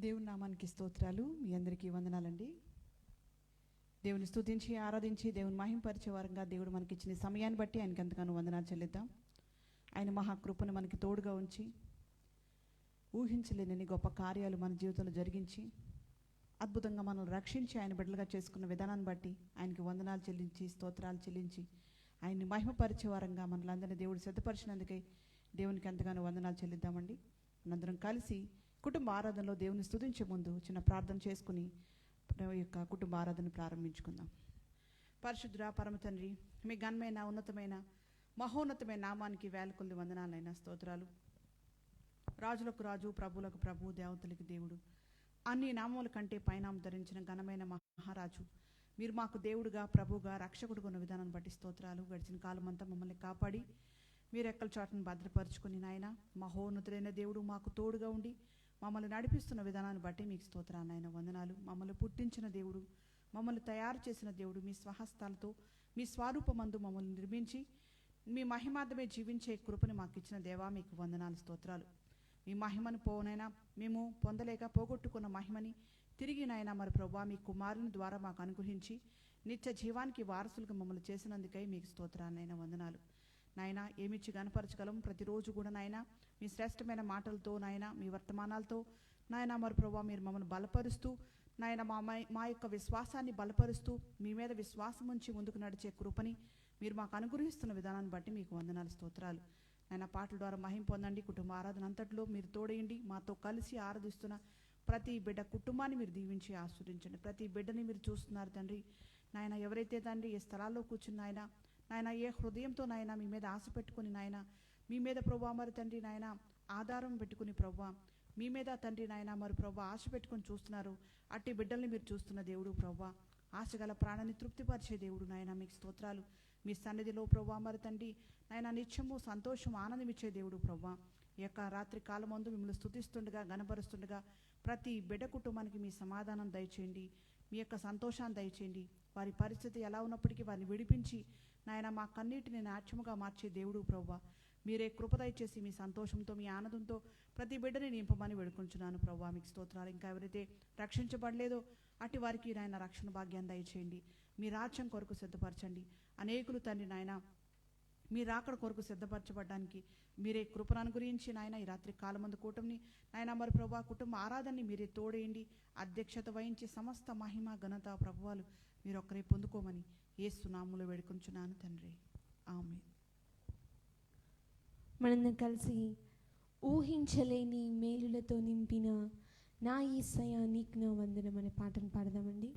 దేవుని నామానికి స్తోత్రాలు. మీ అందరికీ వందనాలండి. దేవుని స్తుతించి ఆరాధించి దేవుని మహింపరిచే వారంగా దేవుడు మనకిచ్చిన సమయాన్ని బట్టి ఆయనకి ఎంతగానో వందనాలు చెల్లిద్దాం. ఆయన మహాకృపను మనకి తోడుగా ఉంచి ఊహించలేని గొప్ప కార్యాలు మన జీవితంలో జరిగించి అద్భుతంగా మనల్ని రక్షించి ఆయన బిడ్డలుగా చేసుకున్న విధానాన్ని బట్టి ఆయనకి వందనాలు చెల్లించి స్తోత్రాలు చెల్లించి ఆయన్ని మహిమపరిచే వారంగా మనలందరినీ దేవుడు సిద్ధపరిచినందుకై దేవునికి ఎంతగానో వందనాలు చెల్లిద్దామండి. మనందరం కలిసి కుటుంబ ఆరాధనలో దేవుని స్తుతించే ముందు చిన్న ప్రార్థన చేసుకుని యొక్క కుటుంబ ఆరాధన ప్రారంభించుకుందాం. పరిశుద్ధుడా పరమ తండ్రి, మీ ఘనమైన ఉన్నతమైన మహోన్నతమైన నామానికి వేలకొల్లి వందనాలైన స్తోత్రాలు. రాజులకు రాజు, ప్రభువులకు ప్రభు, దేవతలకి దేవుడు, అన్ని నామముల కంటే పైనామం ధరించిన ఘనమైన మహారాజు, మీరు మాకు దేవుడుగా ప్రభుగా రక్షకుడుగా ఉన్న విధానాన్ని బట్టి స్తోత్రాలు. గడిచిన కాలం అంతా మమ్మల్ని కాపాడి మీరు ఎక్కల చాటును భద్రపరుచుకుని నాయన మహోన్నతుడైన దేవుడు మాకు తోడుగా ఉండి మమ్మల్ని నడిపిస్తున్న విధానాన్ని బట్టి మీకు స్తోత్రాలు నాయన, వందనాలు. మమ్మల్ని పుట్టించిన దేవుడు, మమ్మల్ని తయారు చేసిన దేవుడు, మీ స్వహస్తాలతో మీ స్వరూపమందు మమ్మల్ని నిర్మించి మీ మహిమార్థమే జీవించే కృపని మాకు ఇచ్చిన దేవా మీకు వందనాలు స్తోత్రాలు. మీ మహిమను పోనైనా మేము పొందలేక పోగొట్టుకున్న మహిమని తిరిగి నాయన మరి ప్రభువా మీ కుమారుని ద్వారా మాకు అనుగ్రహించి నిత్య జీవానికి వారసులుగా మమ్మల్ని చేసినందుకై మీకు స్తోత్రాలు నాయన, వందనాలు. నాయన ఏమిచ్చి గనపరచగలం ప్రతిరోజు కూడా నాయన మీ శ్రేష్టమైన మాటలతో నాయన మీ వర్తమానాలతో నాయన మరి ప్రభువా మీరు మమ్మల్ని బలపరుస్తూ నాయన మా యొక్క విశ్వాసాన్ని బలపరుస్తూ మీ మీద విశ్వాసం ఉంచి ముందుకు నడిచే కృపని మీరు మాకు అనుగ్రహిస్తున్న విధానాన్ని బట్టి మీకు వందనాలు స్తోత్రాలు. నాయన పాటల ద్వారా మహిమ పొందండి. కుటుంబ ఆరాధన అంతట్లో మీరు తోడేయండి. మాతో కలిసి ఆరాధిస్తున్న ప్రతి బిడ్డ కుటుంబాన్ని మీరు దీవించి ఆస్వాదించండి. ప్రతి బిడ్డని మీరు చూస్తున్నారు తండ్రి. నాయన ఎవరైతే తండ్రి ఏ స్థలాల్లో కూర్చున్న నాయన ఏ హృదయంతో నాయన మీ మీద ఆశ పెట్టుకుని నాయన మీ మీద ప్రభువా మరి తండ్రి నాయన ఆధారం పెట్టుకుని ప్రభువా మీ మీద తండ్రి నాయన మరి ప్రభువా ఆశ పెట్టుకుని చూస్తున్నారు, అట్టి బిడ్డల్ని మీరు చూస్తున్న దేవుడు ప్రభువా, ఆశగల ప్రాణాన్ని తృప్తిపరిచే దేవుడు నాయన మీకు స్తోత్రాలు. మీ సన్నిధిలో ప్రభువా మరి తండ్రి నాయన నిత్యము సంతోషం ఆనందం ఇచ్చే దేవుడు ప్రభువా, ఈ యొక్క రాత్రి కాలం ముందు మిమ్మల్ని స్తుతిస్తుండగా గణపరుస్తుండగా ప్రతి బిడ్డ కుటుంబానికి మీ సమాధానం దయచేయండి, మీ యొక్క సంతోషాన్ని దయచేయండి. వారి పరిస్థితి ఎలా ఉన్నప్పటికీ వారిని విడిపించి నాయన మా కన్నీటిని నాట్యముగా మార్చే దేవుడు ప్రభువా, మీరే కృప దయచేసి మీ సంతోషంతో మీ ఆనందంతో ప్రతి బిడ్డని నింపమని వేడుకుంటున్నాను ప్రభువా మీకు స్తోత్రాలు. ఇంకా ఎవరైతే రక్షించబడలేదో అట్టి వారికి నాయన రక్షణ భాగ్యాన్ని దయచేయండి. మీ రాజ్యం కొరకు సిద్ధపరచండి. అనేకులు తండ్రి నాయన మీ రాకడ కొరకు సిద్ధపరచబడడానికి మీరే కృపను అనుగ్రహించి నాయన ఈ రాత్రి కాలమందు కూటమిని నాయన మరి ప్రభువా కుటుంబ ఆరాధనని మీరే తోడేయండి. అధ్యక్షత వహించి సమస్త మహిమ ఘనత ప్రభువాలు మీరు ఒక్కరే పొందుకోమని యేసు నామములో వేడుకొంచున్నాను తండ్రి, ఆమేన్. మనం కలిసి ఊహించలేని మేలులతో నింపిన నా యేసయ్యా నీకు నా వందనం అనే పాటను పాడదామండి.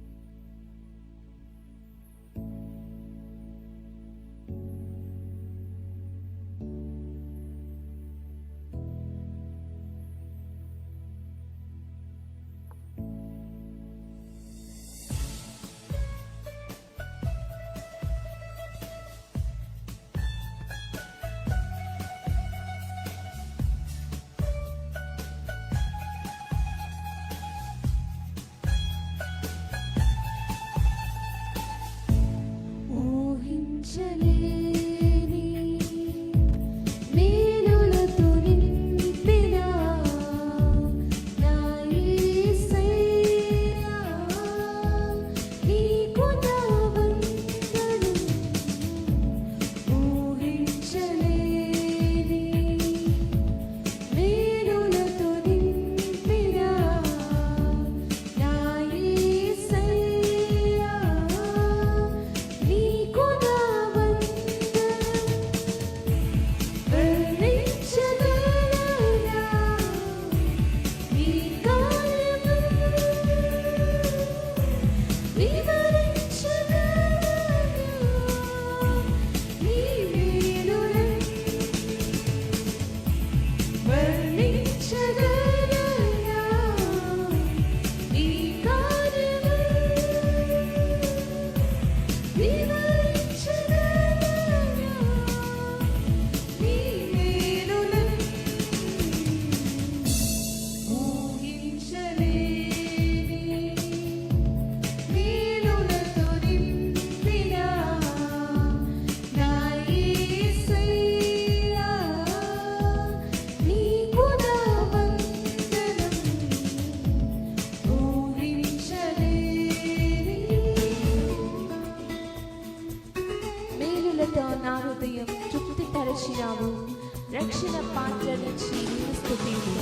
రక్షణ పాత్ర నుంచి నిన్ను స్తుతింతు.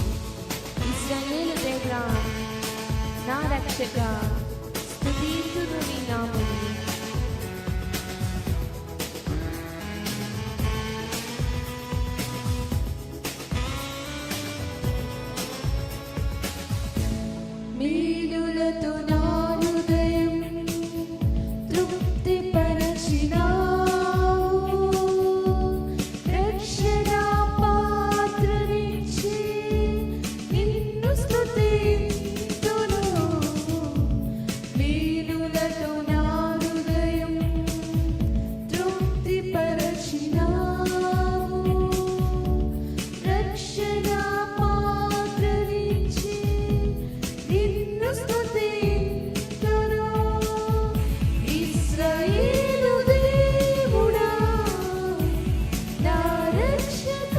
ఇశ్రాయేలు దేవా, నా రక్షక, స్తుతింతును నీ నామమును. మేలులతో నా హృదయం తృప్తిపరచినావు. రక్షణ పాత్ర నుంచి నిన్ను స్తుతింతును. మేలులతో నా హృదయం తృప్తిపరచినావు. రక్షణ పాత్ర నుంచి నిన్ను స్తుతింతును. ఇశ్రాయేలు దేవుడా, నా రక్షక,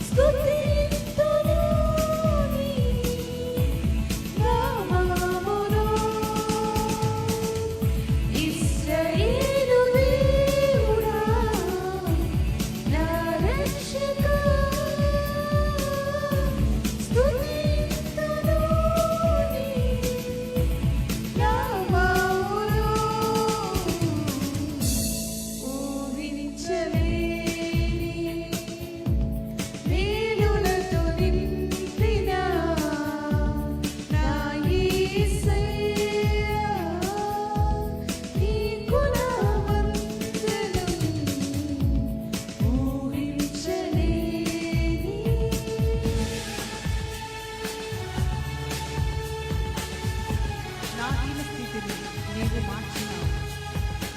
స్తుతింతును నీ నామమును. ఇశ్రాయేలు దేవుడా, నా రక్షక, స్తుతింతును నీ నామమును. ఊహించలేని మేలులతో నింపిన నా యేసయ్యా, నీకు నా వందనం. ఊహించలేని నా దీన స్థితిని నీవు మార్చినావు.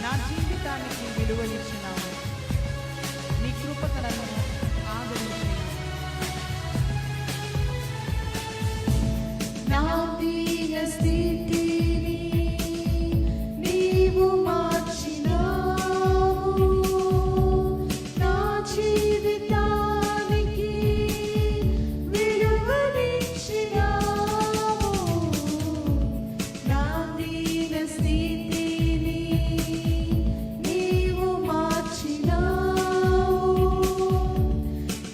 నా జీవితానికి విలువనిచ్చినావు. నీ కృపతో నన్ను ఆదరించినావు. నా దీన స్థితిని నీవు మార్చినావు. నా జీవితానికి విలువనిచ్చినావు. నా దీన స్థితిని నీవు మార్చినావు.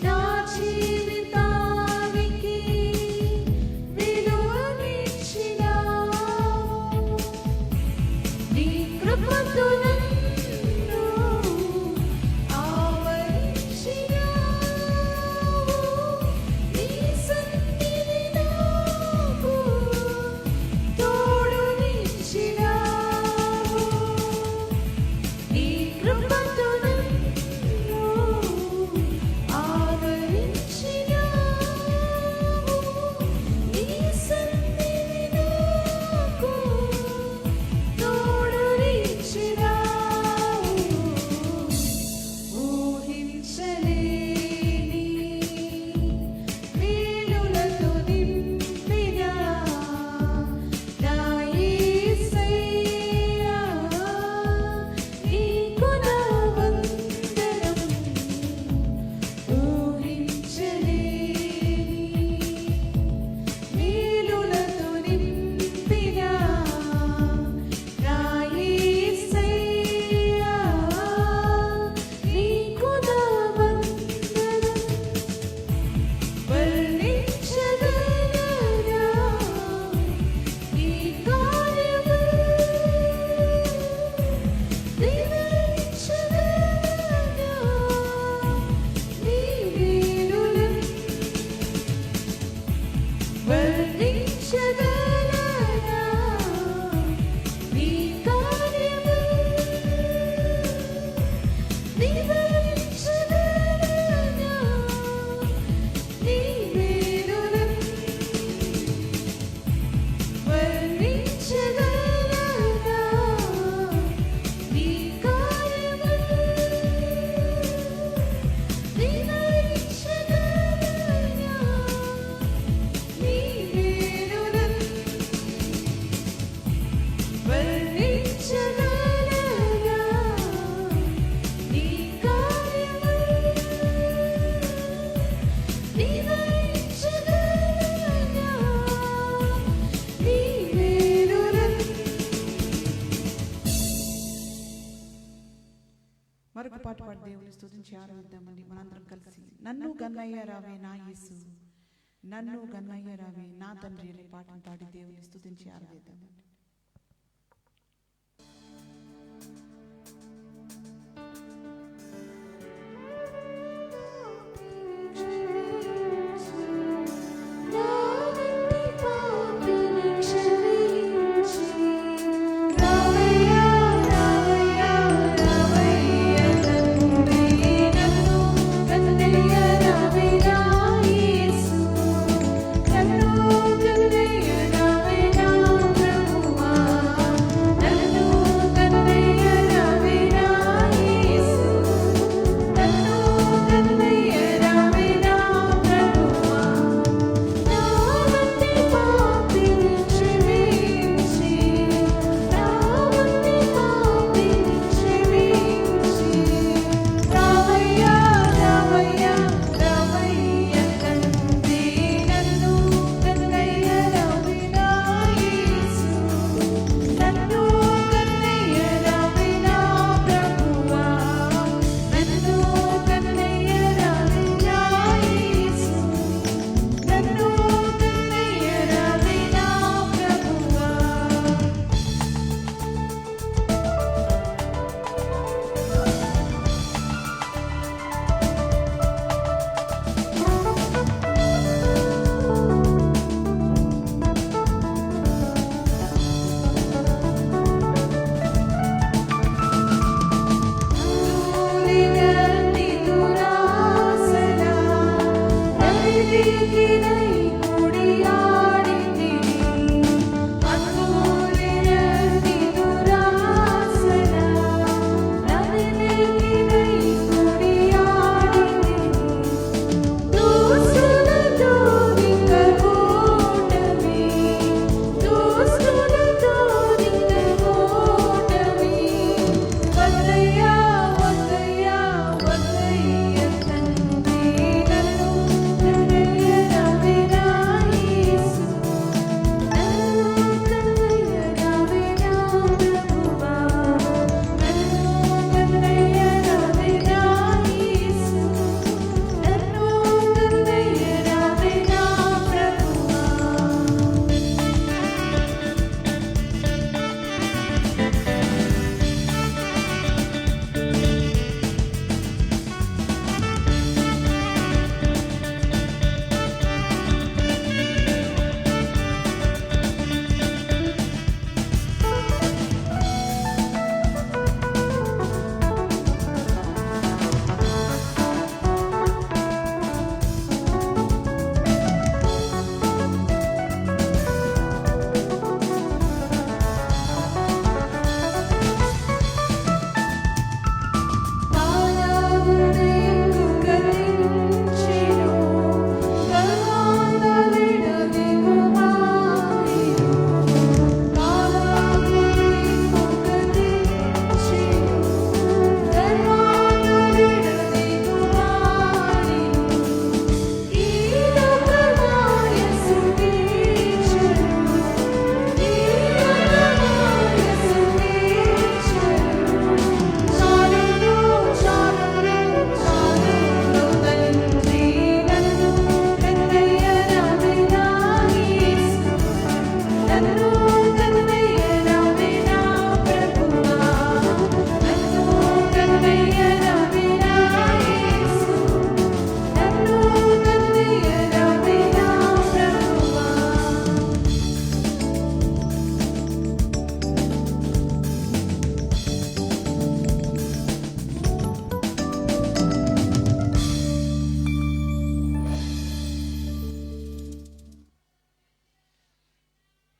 నా దేవుని స్తుతించి ఆరాధిద్దామండి మనందరం కలిసి. నన్ను గన్నయ్య రావే నా యేసు, నన్ను గన్నయ్య రావే నా తండ్రి అనే పాటను పాడి దేవుని స్తుతించి ఆరాధిద్దామండి.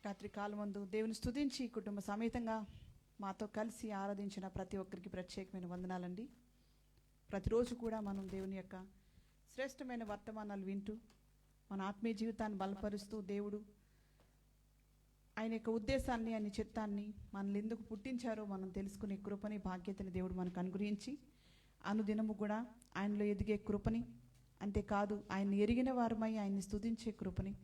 రాత్రి కాలమందు దేవుని స్తుతించి కుటుంబ సమేతంగా మాతో కలిసి ఆరాధించిన ప్రతి ఒక్కరికి ప్రత్యేకమైన వందనాలండి. ప్రతిరోజు కూడా మనం దేవుని యొక్క శ్రేష్టమైన వర్తమానాలు వింటూ మన ఆత్మీయ జీవితాన్ని బలపరుస్తూ దేవుడు ఆయన యొక్క ఉద్దేశాన్ని ఆయన చిత్తాన్ని మనల్ని ఎందుకు పుట్టించారో మనం తెలుసుకునే కృపని భాగ్యతని దేవుడు మనకు అనుగ్రహించి అనుదినము కూడా ఆయనలో ఎదిగే కృపని, అంతేకాదు ఆయన ఎరిగిన వారమై ఆయన్ని స్తుతించే కృపని,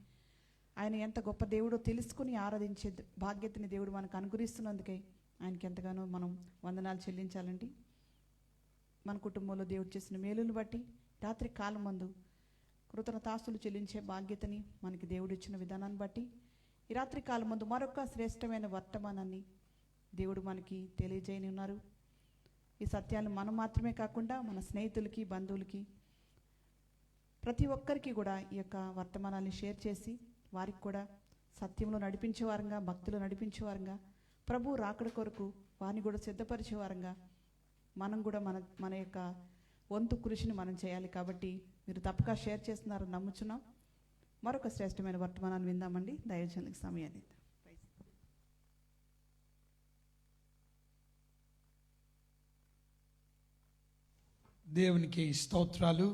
ఆయన ఎంత గొప్ప దేవుడో తెలుసుకుని ఆరాధించే భాగ్యతని దేవుడు మనకు అనుగ్రహిస్తున్నందుకే ఆయనకి ఎంతగానో మనం వందనాలు చెల్లించాలండి. మన కుటుంబంలో దేవుడు చేసిన మేలును బట్టి రాత్రి కాలం మందు కృతజ్ఞతాస్తులు చెల్లించే బాధ్యతని మనకి దేవుడు ఇచ్చిన విధానాన్ని బట్టి ఈ రాత్రి కాలం ముందు మరొక శ్రేష్టమైన వర్తమానాన్ని దేవుడు మనకి తెలియజేయని ఉన్నారు. ఈ సత్యాలు మనం మాత్రమే కాకుండా మన స్నేహితులకి, బంధువులకి, ప్రతి ఒక్కరికి కూడా ఈ యొక్క వర్తమానాన్ని షేర్ చేసి వారికి కూడా సత్యంలో నడిపించే వారంగా, భక్తులు నడిపించే వారంగా, ప్రభు రాకడ కొరకు వారిని కూడా సిద్ధపరిచే వారంగా మనం కూడా మన యొక్క వంతు కృషిని మనం చేయాలి. కాబట్టి మీరు తప్పక షేర్ చేస్తున్నారని నమ్ముచున్నాం. మరొక శ్రేష్టమైన వర్తమానాన్ని విందామండి. దైవజనులకు సమయాన్ని దేవునికి స్తోత్రాలు.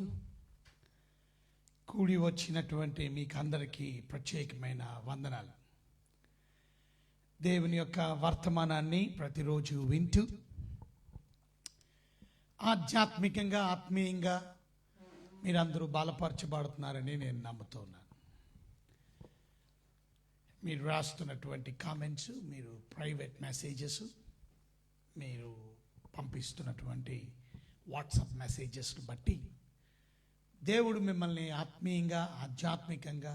కూడి వచ్చినటువంటి మీకు అందరికీ ప్రత్యేకమైన వందనాలు. దేవుని యొక్క వర్తమానాన్ని ప్రతిరోజు వింటూ ఆధ్యాత్మికంగా, ఆత్మీయంగా మీరందరూ బలపరచబడుతున్నారని నేను నమ్ముతున్నాను. మీరు రాస్తున్నటువంటి కామెంట్స్, మీరు ప్రైవేట్ మెసేజెస్, మీరు పంపిస్తున్నటువంటి వాట్సాప్ మెసేజెస్ను బట్టి దేవుడు మిమ్మల్ని ఆత్మీయంగా, ఆధ్యాత్మికంగా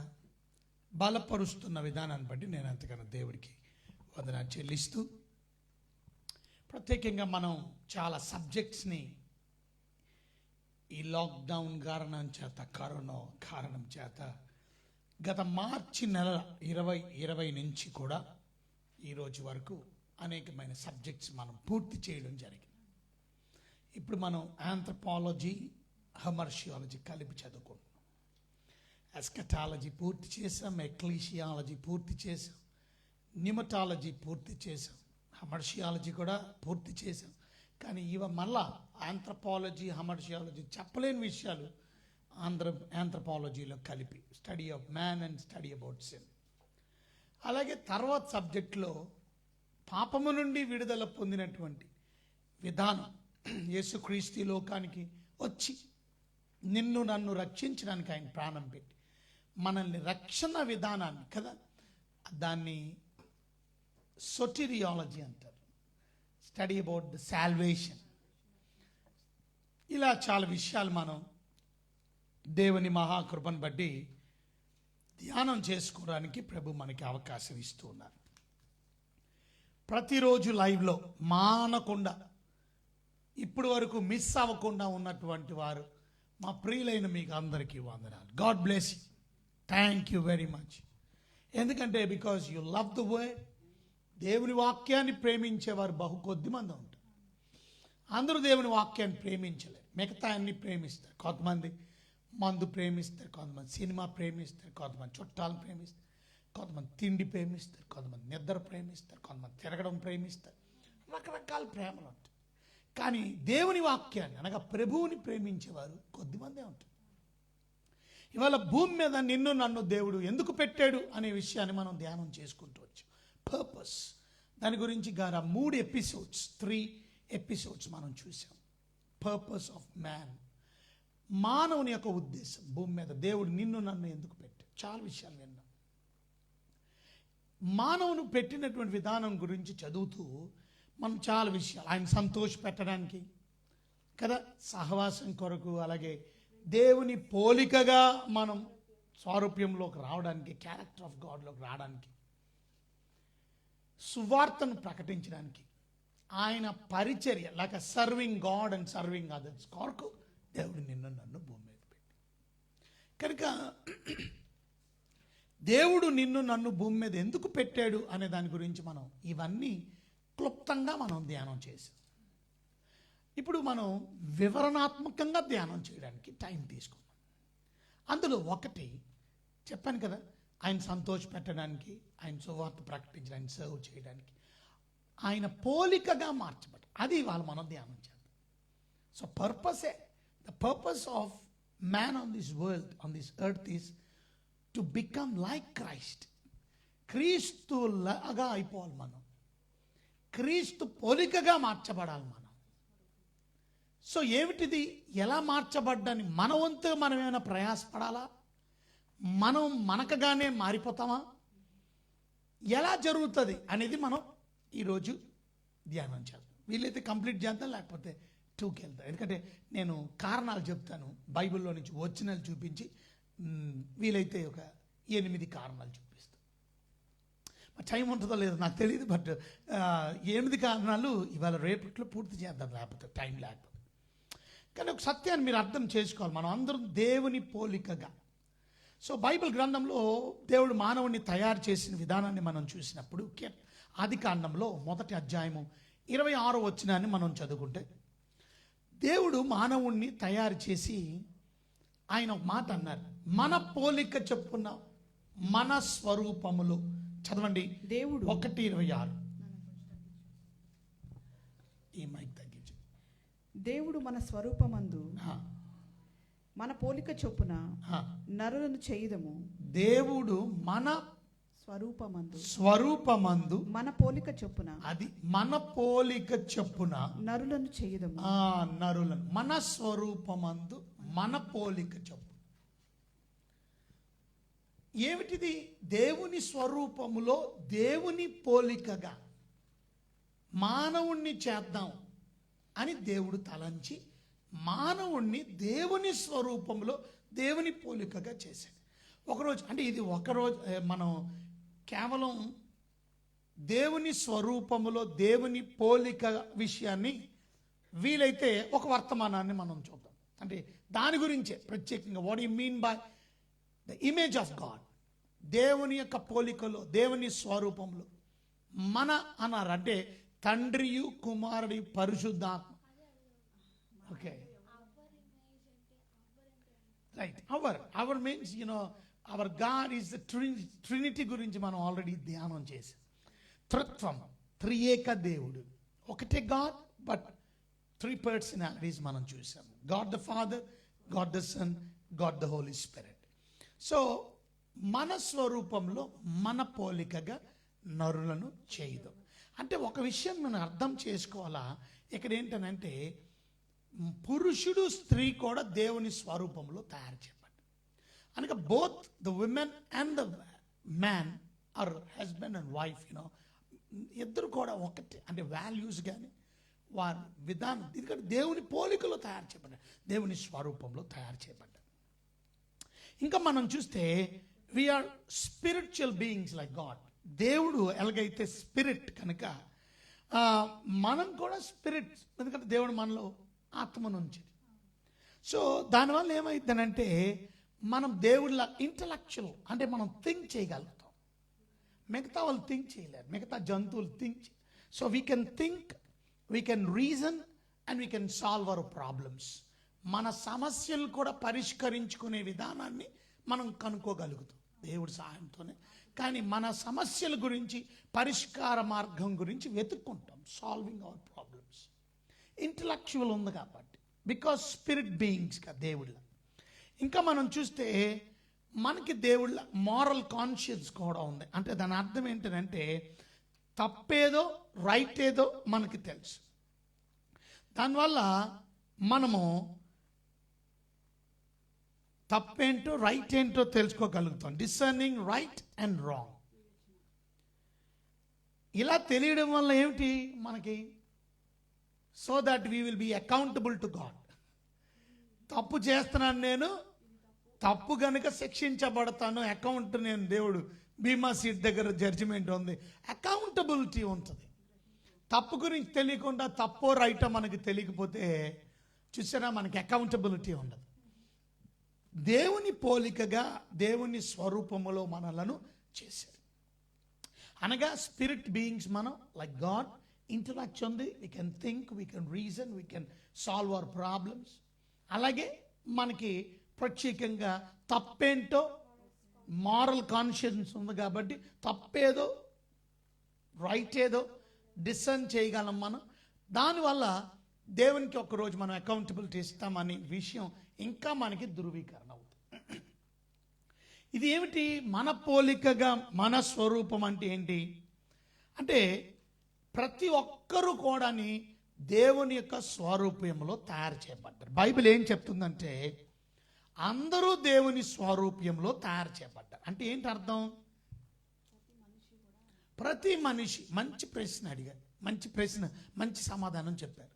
బలపరుస్తున్న విధానాన్ని బట్టి నేను అంతకన్నా దేవుడికి వందనాలు చెల్లిస్తూ, ప్రత్యేకంగా మనం చాలా సబ్జెక్ట్స్ని ఈ లాక్డౌన్ కారణం చేత, కరోనా కారణం చేత గత మార్చి నెల 2020 నుంచి కూడా ఈరోజు వరకు అనేకమైన సబ్జెక్ట్స్ మనం పూర్తి చేయడం జరిగింది. ఇప్పుడు మనం ఆంథ్రపాలజీ, హమర్షియాలజీ కలిపి చదువుకుంటున్నాం. ఎస్కటాలజీ పూర్తి చేసాం, ఎక్లీషియాలజీ పూర్తి చేసాం, న్యూమటాలజీ పూర్తి చేసాం, హమర్షియాలజీ కూడా పూర్తి చేసాం. కానీ మళ్ళా ఆంథ్రపాలజీ, హమర్షియాలజీ చెప్పలేని విషయాలు ఆంథ్రపాలజీలో కలిపి, study of man and study about sin. అలాగే తర్వాత సబ్జెక్టులో పాపము నుండి విడుదల పొందినటువంటి విధానం, యేసుక్రీస్తు లోకానికి వచ్చి నిన్ను నన్ను రక్షించడానికి ఆయన ప్రాణం పెట్టి మనల్ని రక్షణ విధానాన్ని కదా, దాన్ని సొటీరియాలజీ అంటారు, స్టడీ అబౌట్ ద సాల్వేషన్. ఇలా చాలా విషయాలు మనం దేవుని మహాకృపను బట్టి ధ్యానం చేసుకోవడానికి ప్రభు మనకి అవకాశం ఇస్తూ ఉన్నారు. ప్రతిరోజు లైవ్లో మానకుండా ఇప్పుడు వరకు మిస్ అవ్వకుండా ఉన్నటువంటి వారు మా ప్రియులైన మీకు అందరికీ వందనాలు. God bless you. Thank you very much. ఎందుకంటే because you love the word. దేవుని వాక్యాన్ని ప్రేమించేవారు బహు కొద్ది మంది ఉంటారు. అందరూ దేవుని వాక్యాన్ని ప్రేమించలేరు, మిగతా అన్ని ప్రేమిస్తారు. కొంతమంది మందు ప్రేమిస్తారు, కొంతమంది సినిమా ప్రేమిస్తారు, కొంతమంది చుట్టాలను ప్రేమిస్తారు, కొంతమంది తిండి ప్రేమిస్తారు, కొంతమంది నిద్ర ప్రేమిస్తారు, కొంతమంది తిరగడం ప్రేమిస్తారు. రకరకాల ప్రేమలు ఉంటాయి. కానీ దేవుని వాక్యాన్ని అనగా ప్రభువుని ప్రేమించేవారు కొద్దిమందే ఉంటారు. ఇవాళ భూమి మీద నిన్ను నన్ను దేవుడు ఎందుకు పెట్టాడు అనే విషయాన్ని మనం ధ్యానం చేసుకుంటూ వచ్చాం. పర్పస్, దాని గురించి 3 ఎపిసోడ్స్ మనం చూసాం. పర్పస్ ఆఫ్ మ్యాన్, మానవుని యొక్క ఉద్దేశం. భూమి మీద దేవుడు నిన్ను నన్ను ఎందుకు పెట్టాడు, చాలా విషయాలు విన్నాం. మానవును పెట్టినటువంటి విధానం గురించి చదువుతూ మనం చాలా విషయాలు, ఆయన సంతోష పెట్టడానికి కదా, సహవాసం కొరకు, అలాగే దేవుని పోలికగా మనం స్వారూప్యంలోకి రావడానికి, క్యారెక్టర్ ఆఫ్ గాడ్లోకి రావడానికి, సువార్తను ప్రకటించడానికి, ఆయన పరిచర్య like serving God and serving others కొరకు దేవుడు నిన్ను నన్ను భూమి మీద పెట్టి. కనుక దేవుడు నిన్ను నన్ను భూమి మీద ఎందుకు పెట్టాడు అనే దాని గురించి మనం ఇవన్నీ క్లుప్తంగా మనం ధ్యానం చేసాం. ఇప్పుడు మనం వివరణాత్మకంగా ధ్యానం చేయడానికి టైం తీసుకున్నాం. అందులో ఒకటి చెప్పాను కదా, ఆయన సంతోష పెట్టడానికి, ఆయన సువార్త ప్రకటించడానికి, సర్వ్ చేయడానికి, ఆయన పోలికగా మార్చబడి, అది ఇవాళ మనం ధ్యానం చేద్దాం. So the purpose of man on this world, on this earth is to become like Christ. క్రీస్తు లాగా అయిపోవాలి మనం, క్రీస్తు పోలికగా మార్చబడాలి మనం. సో ఏమిటిది, ఎలా మార్చబడ్డాని మన వంతుగా మనం ఏమైనా ప్రయాసపడాలా, మనం మనకగానే మారిపోతామా, ఎలా జరుగుతుంది అనేది మనం ఈరోజు ధ్యానం చేద్దాం. వీలైతే కంప్లీట్ చేద్దాం, లేకపోతే 2కి వెళ్తాను. ఎందుకంటే నేను కారణాలు చెప్తాను, బైబిల్లో నుంచి ఒరిజినల్ చూపించి వీలైతే ఒక 8 కారణాలు చూపిస్తాను. టైం ఉంటుందో లేదో నాకు తెలియదు, బట్ 8 కారణాలు ఇవాళ రేపట్లో పూర్తి చేద్దాం, లేకపోతే టైం లేకపోతే. కానీ ఒక సత్యాన్ని మీరు అర్థం చేసుకోవాలి, మనం అందరం దేవుని పోలికగా. సో బైబిల్ గ్రంథంలో దేవుడు మానవుడిని తయారు చేసిన విధానాన్ని మనం చూసినప్పుడు ఆదికాండంలో 1వ అధ్యాయము 26వ వచనాన్ని మనం చదువుకుంటే, దేవుడు మానవుణ్ణి తయారు చేసి ఆయన ఒక మాట అన్నారు, మన పోలిక చొప్పున మన స్వరూపములు. చదవండి, దేవుడు 1:26. ఈ మైక్ తగ్గించు. దేవుడు మన స్వరూపమందు మన పోలిక చొప్పున నరులను చేయుదము. దేవుడు మన స్వరూపమందు మన పోలిక చొప్పున, అది మన పోలిక చొప్పున నరులను చేయుదము. నరులను మన స్వరూపమందు మన పోలిక చొప్పున. ఏమిటిది? దేవుని స్వరూపములో దేవుని పోలికగా మానవుణ్ణి చేద్దాం అని దేవుడు తలంచి మానవుణ్ణి దేవుని స్వరూపంలో దేవుని పోలికగా చేశాడు. ఒకరోజు అంటే ఇది ఒకరోజు మనం కేవలం దేవుని స్వరూపములో దేవుని పోలిక విషయాన్ని వీలైతే ఒక వర్తమానాన్ని మనం చూద్దాం. అంటే దాని గురించే ప్రత్యేకంగా what you mean by the image of God. దేవుని యొక్క పోలికలో దేవుని స్వరూపంలో మన అన్నారు అంటే తండ్రియు కుమారుడి పరిశుద్ధాత్మ. Okay, right. Our means our God is the Trinity గురించి మనం ఆల్రెడీ ధ్యానం చేసాం. త్రిత్వం, త్రియేక దేవుడు, ఒకటే గాడ్ బట్ 3 పర్సనాలిటీస్ మనం చూసాం. God the Father, God the Son, God the Holy Spirit. So మన స్వరూపంలో మన పోలికగా నరులను చేయదు అంటే ఒక విషయం మనం అర్థం చేసుకోవాలా. ఇక్కడ ఏంటనంటే పురుషుడు స్త్రీ కూడా దేవుని స్వరూపంలో తయారు చేయబడ్డారు. అనగా both the women and the man are husband and wife, ఇద్దరు కూడా ఒకటే. అంటే వాల్యూస్ కానీ వారి విధానం, ఎందుకంటే దేవుని పోలికలో తయారు చేయబడ్డారు, దేవుని స్వరూపంలో తయారు చేయబడ్డారు. ఇంకా మనం చూస్తే we are spiritual beings like God. దేవుడు ఎలాగైతే స్పిరిట్ కనుక మనం కూడా స్పిరిట్, ఎందుకంటే దేవుడు మనలో ఆత్మను ఉంచింది. సో దానివల్ల ఏమైందనంటే మనం దేవుడిలా ఇంటలెక్చువల్, అంటే మనం థింక్ చేయగలుగుతాం. మిగతా వాళ్ళు థింక్ చేయలేరు, మిగతా జంతువులు think. So we can think, we can reason and we can solve our problems. మన సమస్యలు కూడా పరిష్కరించుకునే విధానాన్ని మనం కనుక్కోగలుగుతాం దేవుడి సహాయంతోనే. కానీ మన సమస్యల గురించి, పరిష్కార మార్గం గురించి వెతుక్కుంటాం, సాల్వింగ్ అవర్ ప్రాబ్లమ్స్. ఇంటలెక్చువల్ ఉంది కాబట్టి, బికాస్ స్పిరిట్ బీయింగ్స్గా దేవుళ్ళ. ఇంకా మనం చూస్తే మనకి దేవుళ్ళ మారల్ కాన్షియన్స్ కూడా ఉంది. అంటే దాని అర్థం ఏంటంటే తప్పేదో రైట్ ఏదో మనకి తెలుసు. దానివల్ల మనము తప్పేంటో రైట్ ఏంటో తెలుసుకోగలుగుతాం. Discerning right and wrong. ఇలా తెలియడం వల్ల ఏమిటి మనకి? So that we will be accountable to God. తప్పు చేస్తున్నాను నేను, తప్పు కనుక శిక్షించబడతాను, అకౌంట్ నేను దేవుడు బీమా సీట్ దగ్గర జడ్జిమెంట్ ఉంది, అకౌంటబిలిటీ ఉంటుంది. తప్పు గురించి తెలియకుండా తప్పో రైటో మనకి తెలియకపోతే చూసారా మనకి అకౌంటబిలిటీ ఉండదు. దేవుని పోలికగా దేవుని స్వరూపములో మనలను చేశారు. అనగా స్పిరిట్ బీయింగ్స్ మనం లైక్ గాడ్. ఇంటలెక్ట్ ఉంది, we can think, we can reason, we can solve our problems. అలాగే మనకి ప్రత్యేకంగా తప్పేంటో మారల్ కాన్షియన్స్ ఉంది కాబట్టి తప్పేదో రైట్ ఏదో డిసర్న్ చేయగలం మనం. దానివల్ల దేవునికి ఒకరోజు మనం అకౌంటబిలిటీ ఇస్తామనే విషయం ఇంకా మనకి ధృవీకరణ అవుతుంది. ఇది ఏమిటి? మన పోలికగా మన స్వరూపం అంటే ఏంటి అంటే ప్రతి ఒక్కరూ కూడాని దేవుని యొక్క స్వరూపంలో తయారు చేయబడ్డారు. బైబిల్ ఏం చెప్తుందంటే అందరూ దేవుని స్వరూపంలో తయారు చేయబడ్డారు. అంటే ఏంటి అర్థం? ప్రతి మనిషి మంచి ప్రశ్న అడిగారు, మంచి ప్రశ్న, మంచి సమాధానం చెప్పారు.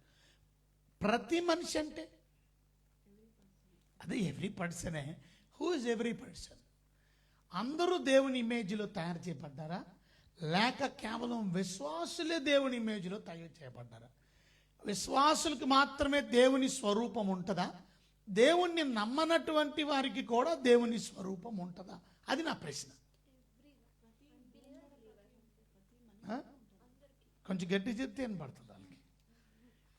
ప్రతి మనిషి అంటే అదే ఎవ్రీ పర్సనే. Who is every person? అందరూ దేవుని ఇమేజ్లో తయారు చేయబడ్డారా, లేక కేవలం విశ్వాసులే దేవుని ఇమేజ్లో తయారు చేయబడ్డారా? విశ్వాసులకు మాత్రమే దేవుని స్వరూపం ఉంటుందా? దేవుణ్ణి నమ్మనటువంటి వారికి కూడా దేవుని స్వరూపం ఉంటుందా? అది నా ప్రశ్న. కొంచెం గట్టి చెప్తే ఏం పడుతుంది వాళ్ళకి.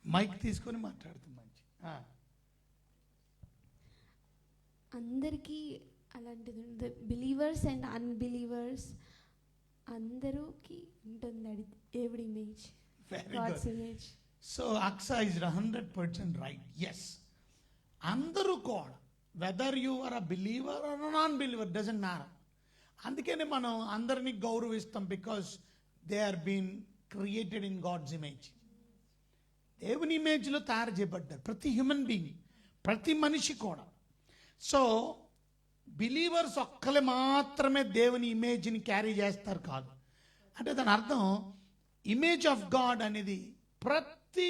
మైక్ తీసుకొని మాట్లాడుతుంది మంచి. అందరికీ అలాంటిది బిలీవర్స్ అండ్ అన్బిలీవర్స్ అందరికి ఉంటుంది అది దేవుడి image, God's image. So Aksa is 100% right. Yes, అందరూ కూడా whether you are a believer or non believer doesn't matter. అందుకనే మనం అందరినీ గౌరవిస్తాం, because they are been created in God's image. దేవుని ఇమేజ్లో తయారు చేయబడ్డారు ప్రతి హ్యూమన్ బీయింగ్, ప్రతి మనిషి కూడా. సో బిలీవర్స్ ఒక్కలే మాత్రమే దేవుని ఇమేజ్ని క్యారీ చేస్తారు కాదు. అంటే దాని అర్థం ఇమేజ్ ఆఫ్ గాడ్ అనేది ప్రతి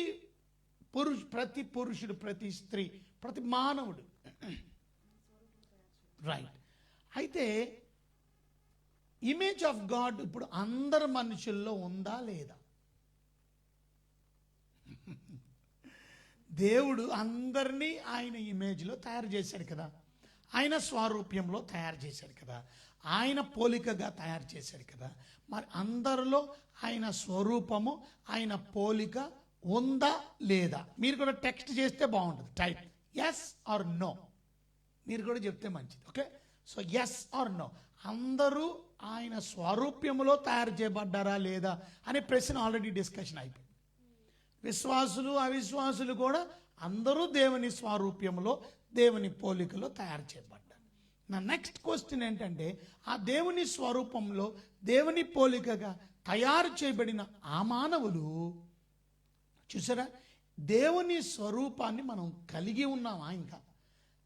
పురుషుడు, ప్రతి స్త్రీ, ప్రతి మానవుడు. రైట్. అయితే ఇమేజ్ ఆఫ్ గాడ్ ఇప్పుడు అందరు మనుషుల్లో ఉందా లేదా? దేవుడు అందరినీ ఆయన ఇమేజ్లో తయారు చేశాడు కదా, ఆయన స్వరూప్యంలో తయారు చేశాడు కదా, ఆయన పోలికగా తయారు చేశాడు కదా. మరి అందరిలో ఆయన స్వరూపము, ఆయన పోలిక ఉందా లేదా? మీరు కూడా టెక్స్ట్ చేస్తే బాగుంటుంది. Type yes or no. మీరు కూడా చెప్తే మంచిది. Okay, so yes or no. అందరూ ఆయన స్వరూప్యములో తయారు చేయబడ్డారా లేదా అనే ప్రశ్న ఆల్రెడీ డిస్కషన్ అయిపోయింది. విశ్వాసులు అవిశ్వాసులు కూడా అందరూ దేవుని స్వరూప్యములో, దేవుని పోలికలో తయారు చేయబడ్డారు. నా నెక్స్ట్ క్వశ్చన్ ఏంటంటే, ఆ దేవుని స్వరూపంలో, దేవుని పోలికగా తయారు చేయబడిన ఆ మానవులు చూసారా, దేవుని స్వరూపాన్ని మనం కలిగి ఉన్నామా ఇంకా,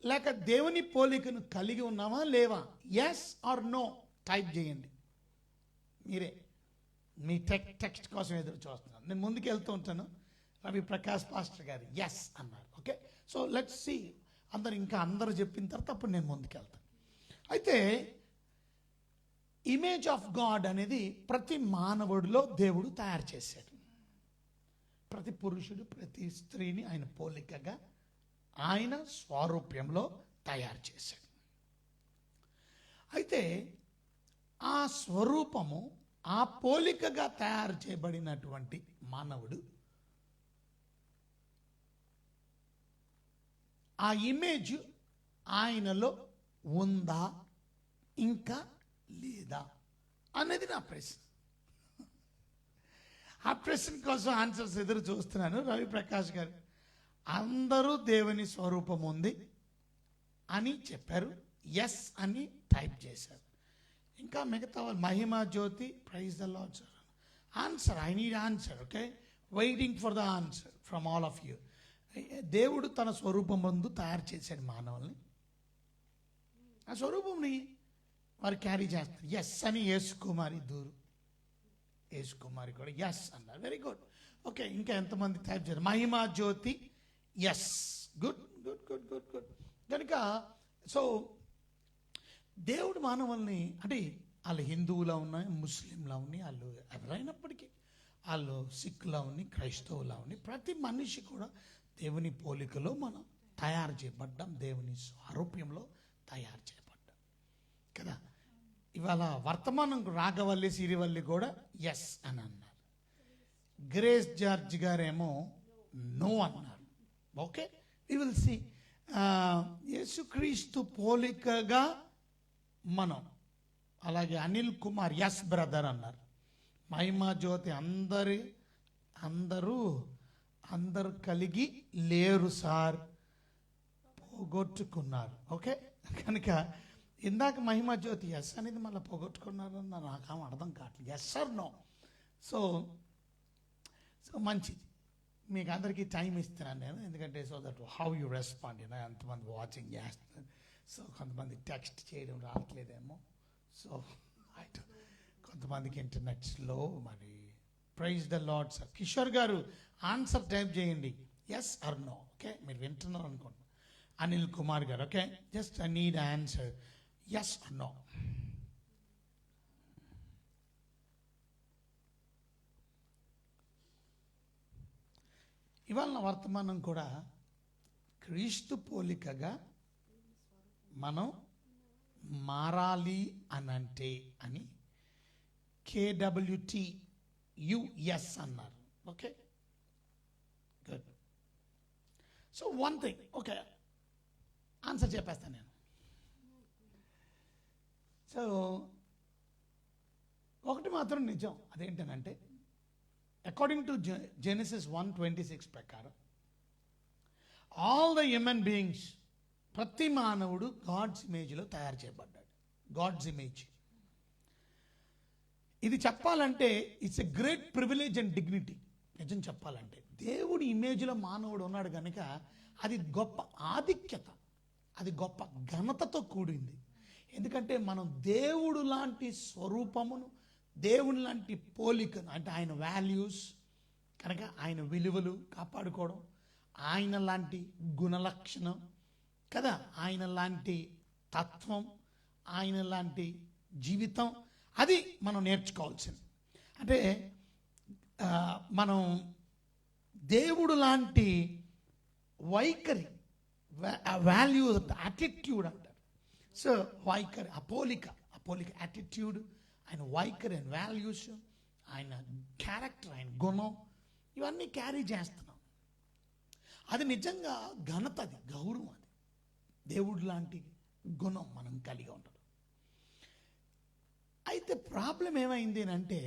లేక దేవుని పోలికను కలిగి ఉన్నామా లేవా? ఎస్ ఆర్ నో టైప్ చేయండి. మీరే మీ టెక్స్ట్ కోసం ఎదురు చూస్తున్నాను. నేను ముందుకు వెళ్తూ ఉంటాను. రవి ప్రకాష్ పాస్టర్ గారు ఎస్ అన్నారు. Okay, so let's see. అందరూ చెప్పిన తర్వాత అప్పుడు నేను ముందుకు వెళ్తాను. అయితే ఇమేజ్ ఆఫ్ గాడ్ అనేది ప్రతి మానవుడిలో దేవుడు తయారు చేశాడు. ప్రతి పురుషుడు, ప్రతి స్త్రీని ఆయన పోలికగా, ఆయన స్వరూప్యంలో తయారు చేశాడు. అయితే ఆ స్వరూపము, ఆ పోలికగా తయారు చేయబడినటువంటి మానవుడు ఆ ఇమేజ్ ఆయనలో ఉందా ఇంకా లేదా అనేది నా ప్రశ్న. ఆ ప్రశ్న కోసం ఆన్సర్స్ ఎదురు చూస్తున్నాను. రవి ప్రకాష్ గారు అందరూ దేవుని స్వరూపం ఉంది అని చెప్పారు, ఎస్ అని టైప్ చేశారు. ఇంకా మిగతా వాళ్ళు Mahima Jyothi, praise the Lord sir. Answer, I need answer. Okay, waiting for the answer from all of you. దేవుడు తన స్వరూపం ముందు తయారు చేశాడు మానవుల్ని. ఆ స్వరూపంని వారు క్యారీ చేస్తారు. ఎస్ అని యేసుకుమారి యేసుకుమారి కూడా ఎస్ అన్నారు. Very good. ఓకే, ఇంకా ఎంతమంది టైప్ చేశారు? Mahima Jyothi yes. Good good good good good. కనుక సో దేవుడు మానవుల్ని, అంటే వాళ్ళు హిందువులా ఉన్నాయి, ముస్లింలా ఉన్నాయి, వాళ్ళు ఎవరైనప్పటికీ, వాళ్ళు సిక్కులా ఉన్నాయి, క్రైస్తవులా ఉన్నాయి, ప్రతి మనిషి కూడా దేవుని పోలికలో మనం తయారు చేయబడ్డాం, దేవుని స్వరూప్యంలో తయారు చేయబడ్డాం కదా. ఇవాళ వర్తమానం రాఘవల్లి, సిరివల్లి కూడా ఎస్ అని అన్నారు. గ్రేస్ జార్జ్ గారేమో నో అన్నారు. Okay, we will see. యేసుక్రీస్తు పోలికగా మనం, అలాగే అనిల్ కుమార్ ఎస్ బ్రదర్ అన్నారు. మహిమా జ్యోతి అందరూ కలిగి లేరు సార్, పోగొట్టుకున్నారు. ఓకే, కనుక ఇందాక మహిమా జ్యోతి ఎస్ అనేది మళ్ళీ పోగొట్టుకున్నారన్న నాకు అర్థం కావట్లేదు. Yes or no. సో మంచిది. మీకు అందరికీ టైం ఇస్తున్నాను నేను, ఎందుకంటే so that how you respond. ఎంతమంది వాచింగ్ చేస్తున్నారు. సో కొంతమంది టెక్స్ట్ చేయడం రావట్లేదేమో. సో కొంతమందికి ఇంటర్నెట్ స్లో. మరి praise the Lord sir. Kishore గారు ఆన్సర్ టైప్ చేయండి. Yes or no. ఓకే, మీరు వింటున్నారు అనుకోండి. అనిల్ కుమార్ గారు, okay, just I need answer, yes or no. ఇవాళ వర్తమానం కూడా క్రీస్తు పోలికగా మనం మారాలి అనంటే అని KWTUS అన్నారు. Okay, good. So one thing, okay, answer చెప్పేస్తాను నేను. సో ఒకటి మాత్రం నిజం, అదేంటనంటే అకార్డింగ్ టు Genesis 1:26 ప్రకారం ఆల్ ద హ్యూమన్ బీయింగ్స్, ప్రతి మానవుడు గాడ్స్ ఇమేజ్లో తయారు చేయబడ్డాడు. God's image. ఇది చెప్పాలంటే it's a great privilege and dignity. నిజం చెప్పాలంటే దేవుడి ఇమేజ్లో మానవుడు ఉన్నాడు కనుక అది గొప్ప ఆధిక్యత, అది గొప్ప ఘనతతో కూడింది. ఎందుకంటే మనం దేవుడు లాంటి స్వరూపమును, దేవుని లాంటి పోలికను, అంటే ఆయన వాల్యూస్ కనుక ఆయన విలువలు కాపాడుకోవడం, ఆయన లాంటి గుణలక్షణం కదా, ఆయన లాంటి తత్వం, ఆయన లాంటి జీవితం, అది మనం నేర్చుకోవాల్సింది. అంటే మనం దేవుడు లాంటి వైఖరి, వాల్యూ, యాటిట్యూడ్ అంటారు. సో వైఖరి, అపోలిక యాటిట్యూడ్, ఆయన వైఖరి అండ్ వాల్యూస్, ఆయన క్యారెక్టర్, ఆయన గుణం, ఇవన్నీ క్యారీ చేస్తున్నాం. అది నిజంగా ఘనత, అది గౌరవం, అది దేవుడు లాంటి గుణం మనం కలిగి ఉండడం. అయితే ప్రాబ్లం ఏమైంది అంటే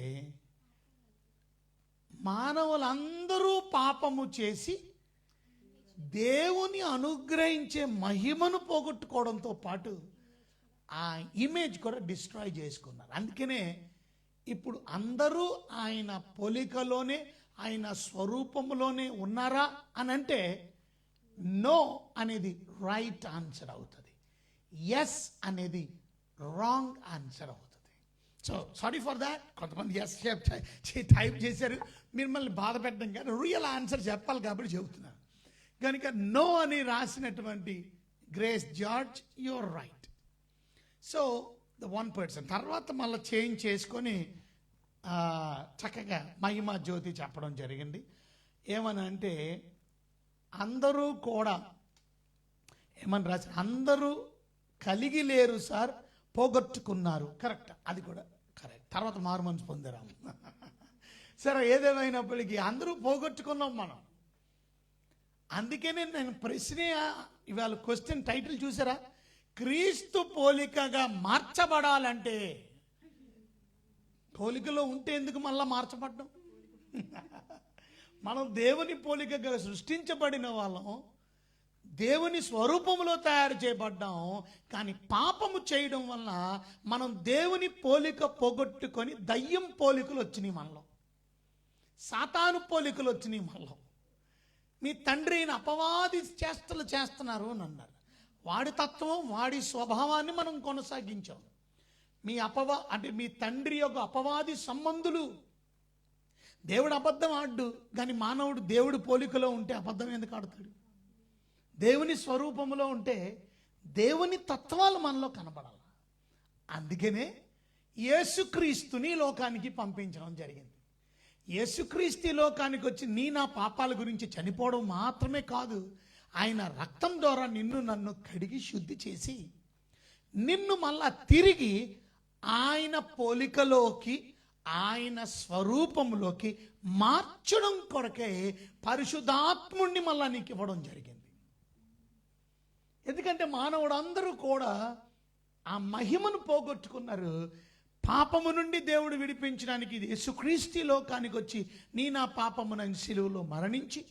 మానవులందరూ పాపము చేసి దేవుని అనుగ్రహించే మహిమను పోగొట్టుకోవడంతో పాటు ఆ ఇమేజ్ కూడా డిస్ట్రాయ్ చేసుకున్నారు. అందుకనే ఇప్పుడు అందరూ ఆయన పోలికలోనే, ఆయన స్వరూపంలోనే ఉన్నారా అని అంటే నో అనేది రైట్ ఆన్సర్ అవుతుంది, ఎస్ అనేది రాంగ్ ఆన్సర్ అవుతుంది. So sorry for that. కొంతమంది ఎస్ టైప్ చేశారు, మిమ్మల్ని బాధ పెట్టడం కానీ రియల్ ఆన్సర్ చెప్పాలి కాబట్టి చెబుతున్నాను. కనుక నో అని రాసినటువంటి grace George, your right. So the 1%. తర్వాత మళ్ళీ చేంజ్ చేసుకొని చక్కగా మహిమ జ్యోతి చెప్పడం జరిగింది. ఏమని అంటే అందరూ కూడా ఏమని రాసి, అందరూ కలిగి లేరు సార్, పోగొట్టుకున్నారు. కరెక్ట్, అది కూడా కరెక్ట్. తర్వాత మారు మనసు పొందారు. సరే, ఏదేమైనప్పటికీ అందరూ పోగొట్టుకున్నాం మనం. అందుకనే నేను ప్రశ్నే ఇవాళ క్వశ్చన్ టైటిల్ చూసారా, క్రీస్తు పోలికగా మార్చబడాలంటే, పోలికలో ఉంటే ఎందుకు మళ్ళా మార్చబడ్డం? మనం దేవుని పోలికగా సృష్టించబడిన వాళ్ళం, దేవుని స్వరూపంలో తయారు చేయబడ్డాం. కానీ పాపము చేయడం వల్ల మనం దేవుని పోలిక పోగొట్టుకొని దయ్యం పోలికలు వచ్చినాయి మనలో, సాతాను పోలికలు వచ్చినాయి మనలో. మీ తండ్రి అయిన అపవాది చేష్టలు చేస్తున్నారు అని అన్నారు. వాడి తత్వం, వాడి స్వభావాన్ని మనం కొనసాగించాం. అంటే మీ తండ్రి యొక్క అపవాది సంబంధులు. దేవుడు అబద్ధం ఆడు, కానీ మానవుడు దేవుడి పోలికలో ఉంటే అబద్ధం ఎందుకు ఆడతాడు? దేవుని స్వరూపంలో ఉంటే దేవుని తత్వాలు మనలో కనబడాలి. అందుకనే యేసుక్రీస్తుని లోకానికి పంపించడం జరిగింది. యేసుక్రీస్తు లోకానికి వచ్చి నా పాపాల గురించి చనిపోవడం మాత్రమే కాదు, ఆయన రక్తం ద్వారా నిన్ను నన్ను కడిగి శుద్ధి చేసి నిన్ను మళ్ళా తిరిగి ఆయన పోలికలోకి, ఆయన స్వరూపంలోకి మార్చడం కొరకే పరిశుద్ధాత్ముడిని మళ్ళా నీకు ఇవ్వడం జరిగింది. ఎందుకంటే మానవుడు అందరూ కూడా ఆ మహిమను పోగొట్టుకున్నారు. పాపము నుండి దేవుడు విడిపించడానికి యేసుక్రీస్తు లోకానికి వచ్చి నా పాపమును శిలువలో మరణించి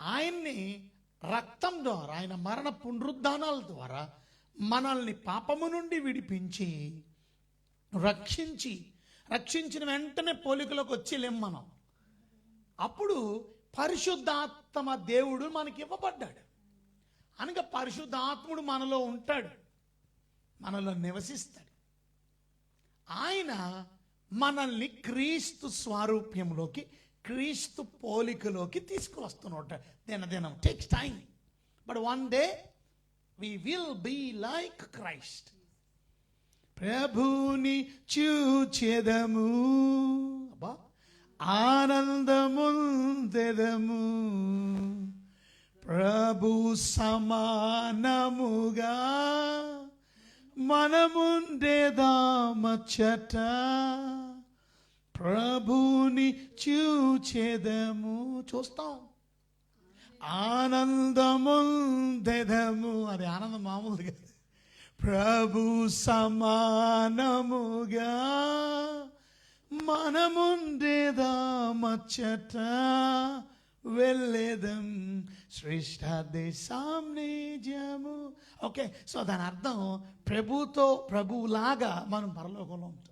ఆయన్ని రక్తం ద్వారా, ఆయన మరణ పునరుద్ధానాల ద్వారా మనల్ని పాపము నుండి విడిపించి రక్షించిన వెంటనే పోలికలోకి వచ్చేలేం మనం. అప్పుడు పరిశుద్ధాత్మ దేవుడు మనకి ఇవ్వబడ్డాడు. అనగా పరిశుద్ధాత్ముడు మనలో ఉంటాడు, మనలో నివసిస్తాడు. ఆయన మనల్ని క్రీస్తు స్వారూప్యంలోకి క్రీస్తు పోలికలోకి తీసుకువస్తున్నాడు దినదినం. Takes time, but one day we will be like Christ. ప్రభుని చూచెదము, అబ్బా, ఆనందముందెదము, ప్రభు సమానముగా మనముండేదామచ్చట, ప్రభుని చూచెదము. చూస్తాం, ఆనందముందెదము. అది ఆనందం మామూలుది కాదు. ప్రభు సమానముగా మనముండేదామచ్చట, వెళ్ళేదం శ్రేష్ఠ దేశం నిజము. ఓకే, సో దాని అర్థం ప్రభువులాగా మనం పరలోకంలో ఉంటాం.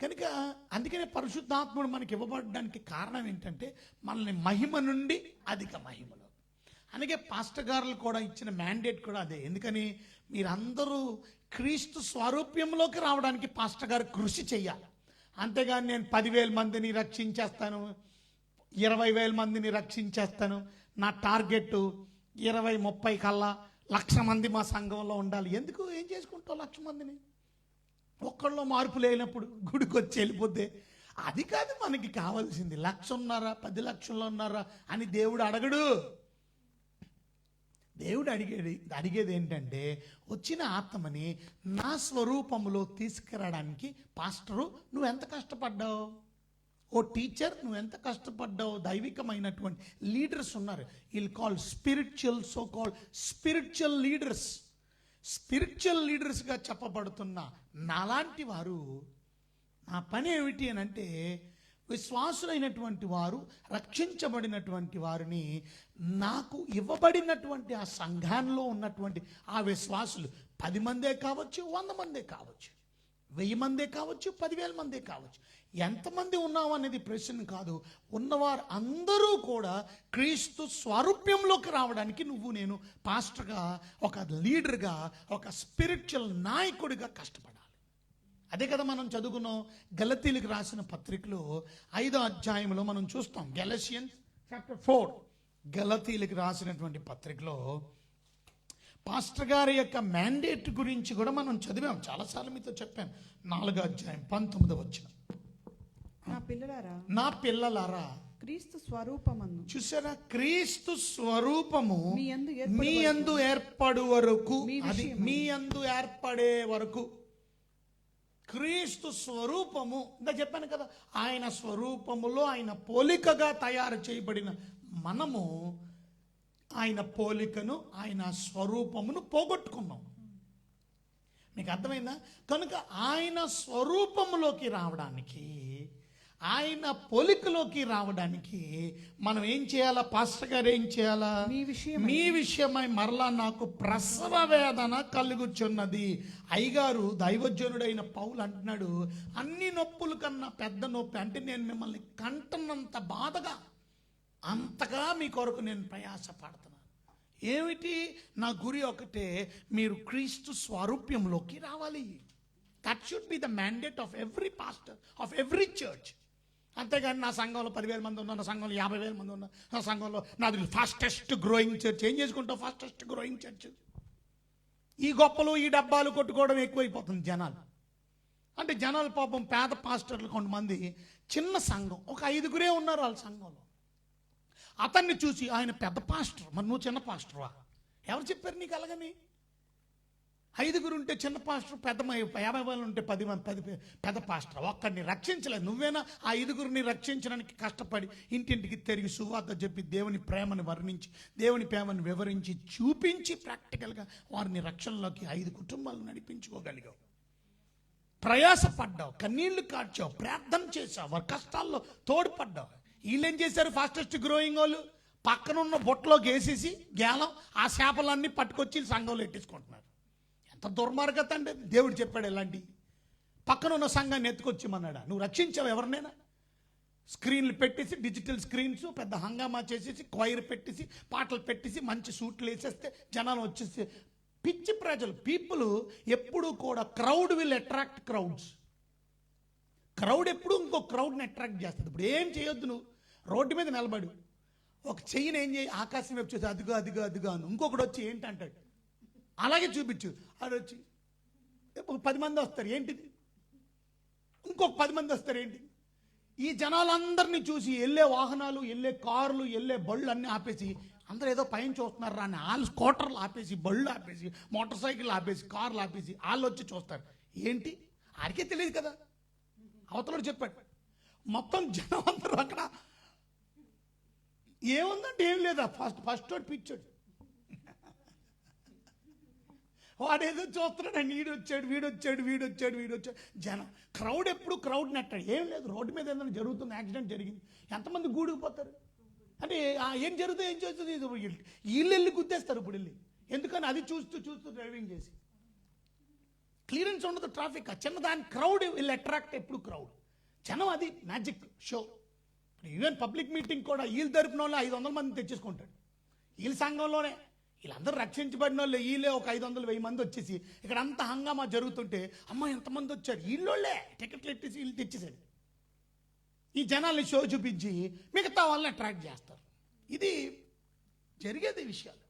కనుక అందుకనే పరిశుద్ధాత్ముడు మనకి ఇవ్వబడడానికి కారణం ఏంటంటే మనల్ని మహిమ నుండి అధిక మహిమలో. అందుకే పాస్టర్ గారులు కూడా ఇచ్చిన మ్యాండేట్ కూడా అదే. ఎందుకని మీరందరూ క్రీస్తు స్వరూప్యంలోకి రావడానికి పాస్టర్ గారు కృషి చెయ్యాలి. అంతేగాని నేను 10,000 మందిని రక్షించేస్తాను, 20,000 మందిని రక్షించేస్తాను, నా టార్గెట్ 20-30 కల్లా 1,00,000 మంది మా సంఘంలో ఉండాలి. ఎందుకు? ఏం చేసుకుంటావు 1,00,000 మందిని? ఒక్కళ్ళలో మార్పు లేనప్పుడు గుడికి వచ్చి వెళ్ళిపోతే అది కాదు మనకి కావాల్సింది. 1,00,000 ఉన్నారా, 10 లక్షల్లో ఉన్నారా అని దేవుడు అడగడు. దేవుడు అడిగేది ఏంటంటే వచ్చిన ఆత్మని నా స్వరూపంలో తీసుకురావడానికి పాస్టరు నువ్వెంత కష్టపడ్డావు, ఓ టీచర్ నువ్వెంత కష్టపడ్డావు. దైవికమైనటువంటి లీడర్స్ ఉన్నారు, వీళ్ళు కాల్ స్పిరిచువల్ లీడర్స్. స్పిరిచువల్ లీడర్స్గా చెప్పబడుతున్న నాలాంటి వారు, నా పని ఏమిటి అని అంటే విశ్వాసులైనటువంటి వారు, రక్షించబడినటువంటి వారిని, నాకు ఇవ్వబడినటువంటి ఆ సంఘంలో ఉన్నటువంటి ఆ విశ్వాసులు 10 మందే కావచ్చు, 100 మందే కావచ్చు, 1000 మందే కావచ్చు, 10,000 మందే కావచ్చు, ఎంతమంది ఉన్నావు అనేది ప్రశ్న కాదు. ఉన్నవారు అందరూ కూడా క్రీస్తు స్వరూప్యంలోకి రావడానికి నువ్వు నేను పాస్టర్గా, ఒక లీడర్గా, ఒక స్పిరిచువల్ నాయకుడిగా కష్టపడాలి. అదే కదా మనం చదువుకున్నాం గలతీలకు రాసిన పత్రికలో 5వ అధ్యాయంలో మనం చూస్తాం. గెలషియన్స్ చాప్టర్ 4 గలతీలకు రాసినటువంటి పత్రికలో పాస్టర్ గారి యొక్క మ్యాండేట్ గురించి కూడా మనం చదివాం. చాలాసార్లు మీతో చెప్పాను. 4వ అధ్యాయం 19వ వచనం. నా పిల్లలారా క్రీస్తు స్వరూపమందు, చూసారా, క్రీస్తు స్వరూపము మీ యందు ఏర్పడు వరకు, అది మీ యందు ఏర్పడే వరకు. క్రీస్తు స్వరూపము, ఇంకా చెప్పాను కదా, ఆయన స్వరూపములో ఆయన పోలికగా తయారు చేయబడిన మనము ఆయన పోలికను, ఆయన స్వరూపమును పోగొట్టుకున్నాం. మీకు అర్థమైందా? కనుక ఆయన స్వరూపములోకి రావడానికి, ఆయన పోలికలోకి రావడానికి మనం ఏం చేయాలా? పాస్టర్ గారు ఏం చేయాలా? మీ విషయమై మరలా నాకు ప్రసవ వేదన కలుగుచున్నది. అయ్యగారు దైవజనుడైన పౌలు అంటున్నాడు, అన్ని నొప్పుల కన్నా పెద్ద నొప్పి అంటే నేను మిమ్మల్ని కంటున్నంత బాధగా, అంతగా మీ కొరకు నేను ప్రయాసపడుతున్నాను. ఏమిటి నా గురి? ఒకటే, మీరు క్రీస్తు స్వరూప్యంలోకి రావాలి. That should be the mandate of every pastor, of every church. అంతేగాని నా సంఘంలో 10,000 మంది ఉన్నారు, నా సంఘంలో 50,000 మంది ఉన్నారు, నా సంఘంలో నాది ఫాస్టెస్ట్ గ్రోయింగ్ చర్చ్. ఏం చేసుకుంటావు ఫాస్టెస్ట్ గ్రోయింగ్ చర్చ్? ఈ గొప్పలు, ఈ డబ్బాలు కొట్టుకోవడం ఎక్కువైపోతుంది జనాలు. అంటే జనాలు పాపం పేద పాస్టర్లు కొంతమంది, చిన్న సంఘం, ఒక 5గురే ఉన్నారు వాళ్ళ సంఘంలో. అతన్ని చూసి ఆయన పెద్ద పాస్టర్, మరి నువ్వు చిన్న పాస్టర్వా? ఎవరు చెప్పారు నీకు అలాగని? 5గురు ఉంటే చిన్న పాస్టర్, 50,000 ఉంటే 10 పెద్ద పాస్టర్. ఒక్కడిని రక్షించలేదు. నువ్వేనా ఆ 5గురిని రక్షించడానికి కష్టపడి ఇంటింటికి తిరిగి సువార్త చెప్పి దేవుని ప్రేమను వర్ణించి, దేవుని ప్రేమను వివరించి చూపించి ప్రాక్టికల్గా వారిని రక్షణలోకి 5 కుటుంబాలను నడిపించుకోగలిగావు. ప్రయాసపడ్డావు, కన్నీళ్లు కార్చావు, ప్రార్థన చేసావు, వారి కష్టాల్లో తోడ్పడ్డావు. వీళ్ళేం చేశారు? ఫాస్టెస్ట్ గ్రోయింగ్ వాళ్ళు పక్కనున్న బొట్టలోకి వేసేసి గేలం ఆ చేపలన్నీ పట్టుకొచ్చి సంఘంలో ఎట్టించుకుంటున్నారు. ఎంత దుర్మార్గత అంటే! దేవుడు చెప్పాడు ఎలాంటి పక్కనున్న సంఘాన్ని ఎత్తుకొచ్చిమన్నాడా? నువ్వు రక్షించావు ఎవరినైనా? స్క్రీన్లు పెట్టేసి, డిజిటల్ స్క్రీన్స్, పెద్ద హంగామా చేసేసి, క్వైర్ పెట్టేసి, పాటలు పెట్టేసి, మంచి సూట్లు వేసేస్తే జనాలు వచ్చేసి పిచ్చి ప్రజలు. పీపుల్ ఎప్పుడు కూడా crowd will attract crowds. Crowd ఎప్పుడు ఇంకో క్రౌడ్ని అట్రాక్ట్ చేస్తుంది. ఇప్పుడు ఏం చేయొద్దు, నువ్వు రోడ్డు మీద నిలబడు, ఒక చెయ్యిని ఏం చేయి, ఆకాశం వైపు చూసి అదిగో అదిగో అదిగో అను. ఇంకొకటి వచ్చి ఏంటి అంటాడు, అలాగే చూపించు. అది వచ్చి 10 మంది వస్తారు, ఏంటిది? ఇంకొక 10 మంది వస్తారు, ఏంటిది? ఈ జనాలందరినీ చూసి వెళ్ళే వాహనాలు, వెళ్ళే కార్లు, వెళ్ళే బళ్ళు అన్నీ ఆపేసి అందరూ ఏదో పైన చూస్తున్నారు అని వాళ్ళు స్కూటర్లు ఆపేసి, బళ్ళు ఆపేసి, మోటార్ సైకిల్ ఆపేసి, కార్లు ఆపేసి వాళ్ళు వచ్చి చూస్తారు. ఏంటి? ఆడికే తెలియదు కదా, అవతలడు చెప్పాడు. మొత్తం జనం అందరూ అక్కడ ఏముందంటే ఏం లేదా, ఫస్ట్ వాడు పిచ్చాడు, వాడేదో చూస్తున్నాడు, వీడొచ్చాడు. జనం క్రౌడ్ ఎప్పుడు క్రౌడ్ నెట్టాడు, ఏం లేదు. రోడ్డు మీద ఏదైనా జరుగుతుంది, యాక్సిడెంట్ జరిగింది, ఎంతమంది గూడుకుపోతారు అంటే ఏం చేస్తుంది వీళ్ళు వెళ్ళి గుద్దేస్తారు ఇప్పుడు వెళ్ళి. ఎందుకని అది చూస్తూ డ్రైవింగ్ చేసి క్లియరెన్స్ ఉండదు, ట్రాఫిక్ చిన్నదాని క్రౌడ్ వీళ్ళు అట్రాక్ట్, ఎప్పుడు క్రౌడ్ జనం, అది magic show. Even public meeting కూడా వీళ్ళు తరపున వాళ్ళు 500 మంది తెచ్చేసుకుంటాడు. వీళ్ళ సంఘంలోనే వీళ్ళందరూ రక్షించబడిన వాళ్ళు వీళ్ళే ఒక 500-1000 మంది వచ్చేసి ఇక్కడ అంత హంగామా జరుగుతుంటే, అమ్మ ఎంతమంది వచ్చారు, వీళ్ళోళ్ళే టికెట్లు ఎట్టేసి వీళ్ళు తెచ్చేసాడు. ఈ జనాల్ని షో చూపించి మిగతా వాళ్ళని అట్రాక్ట్ చేస్తారు. ఇది జరిగేది విషయాలు.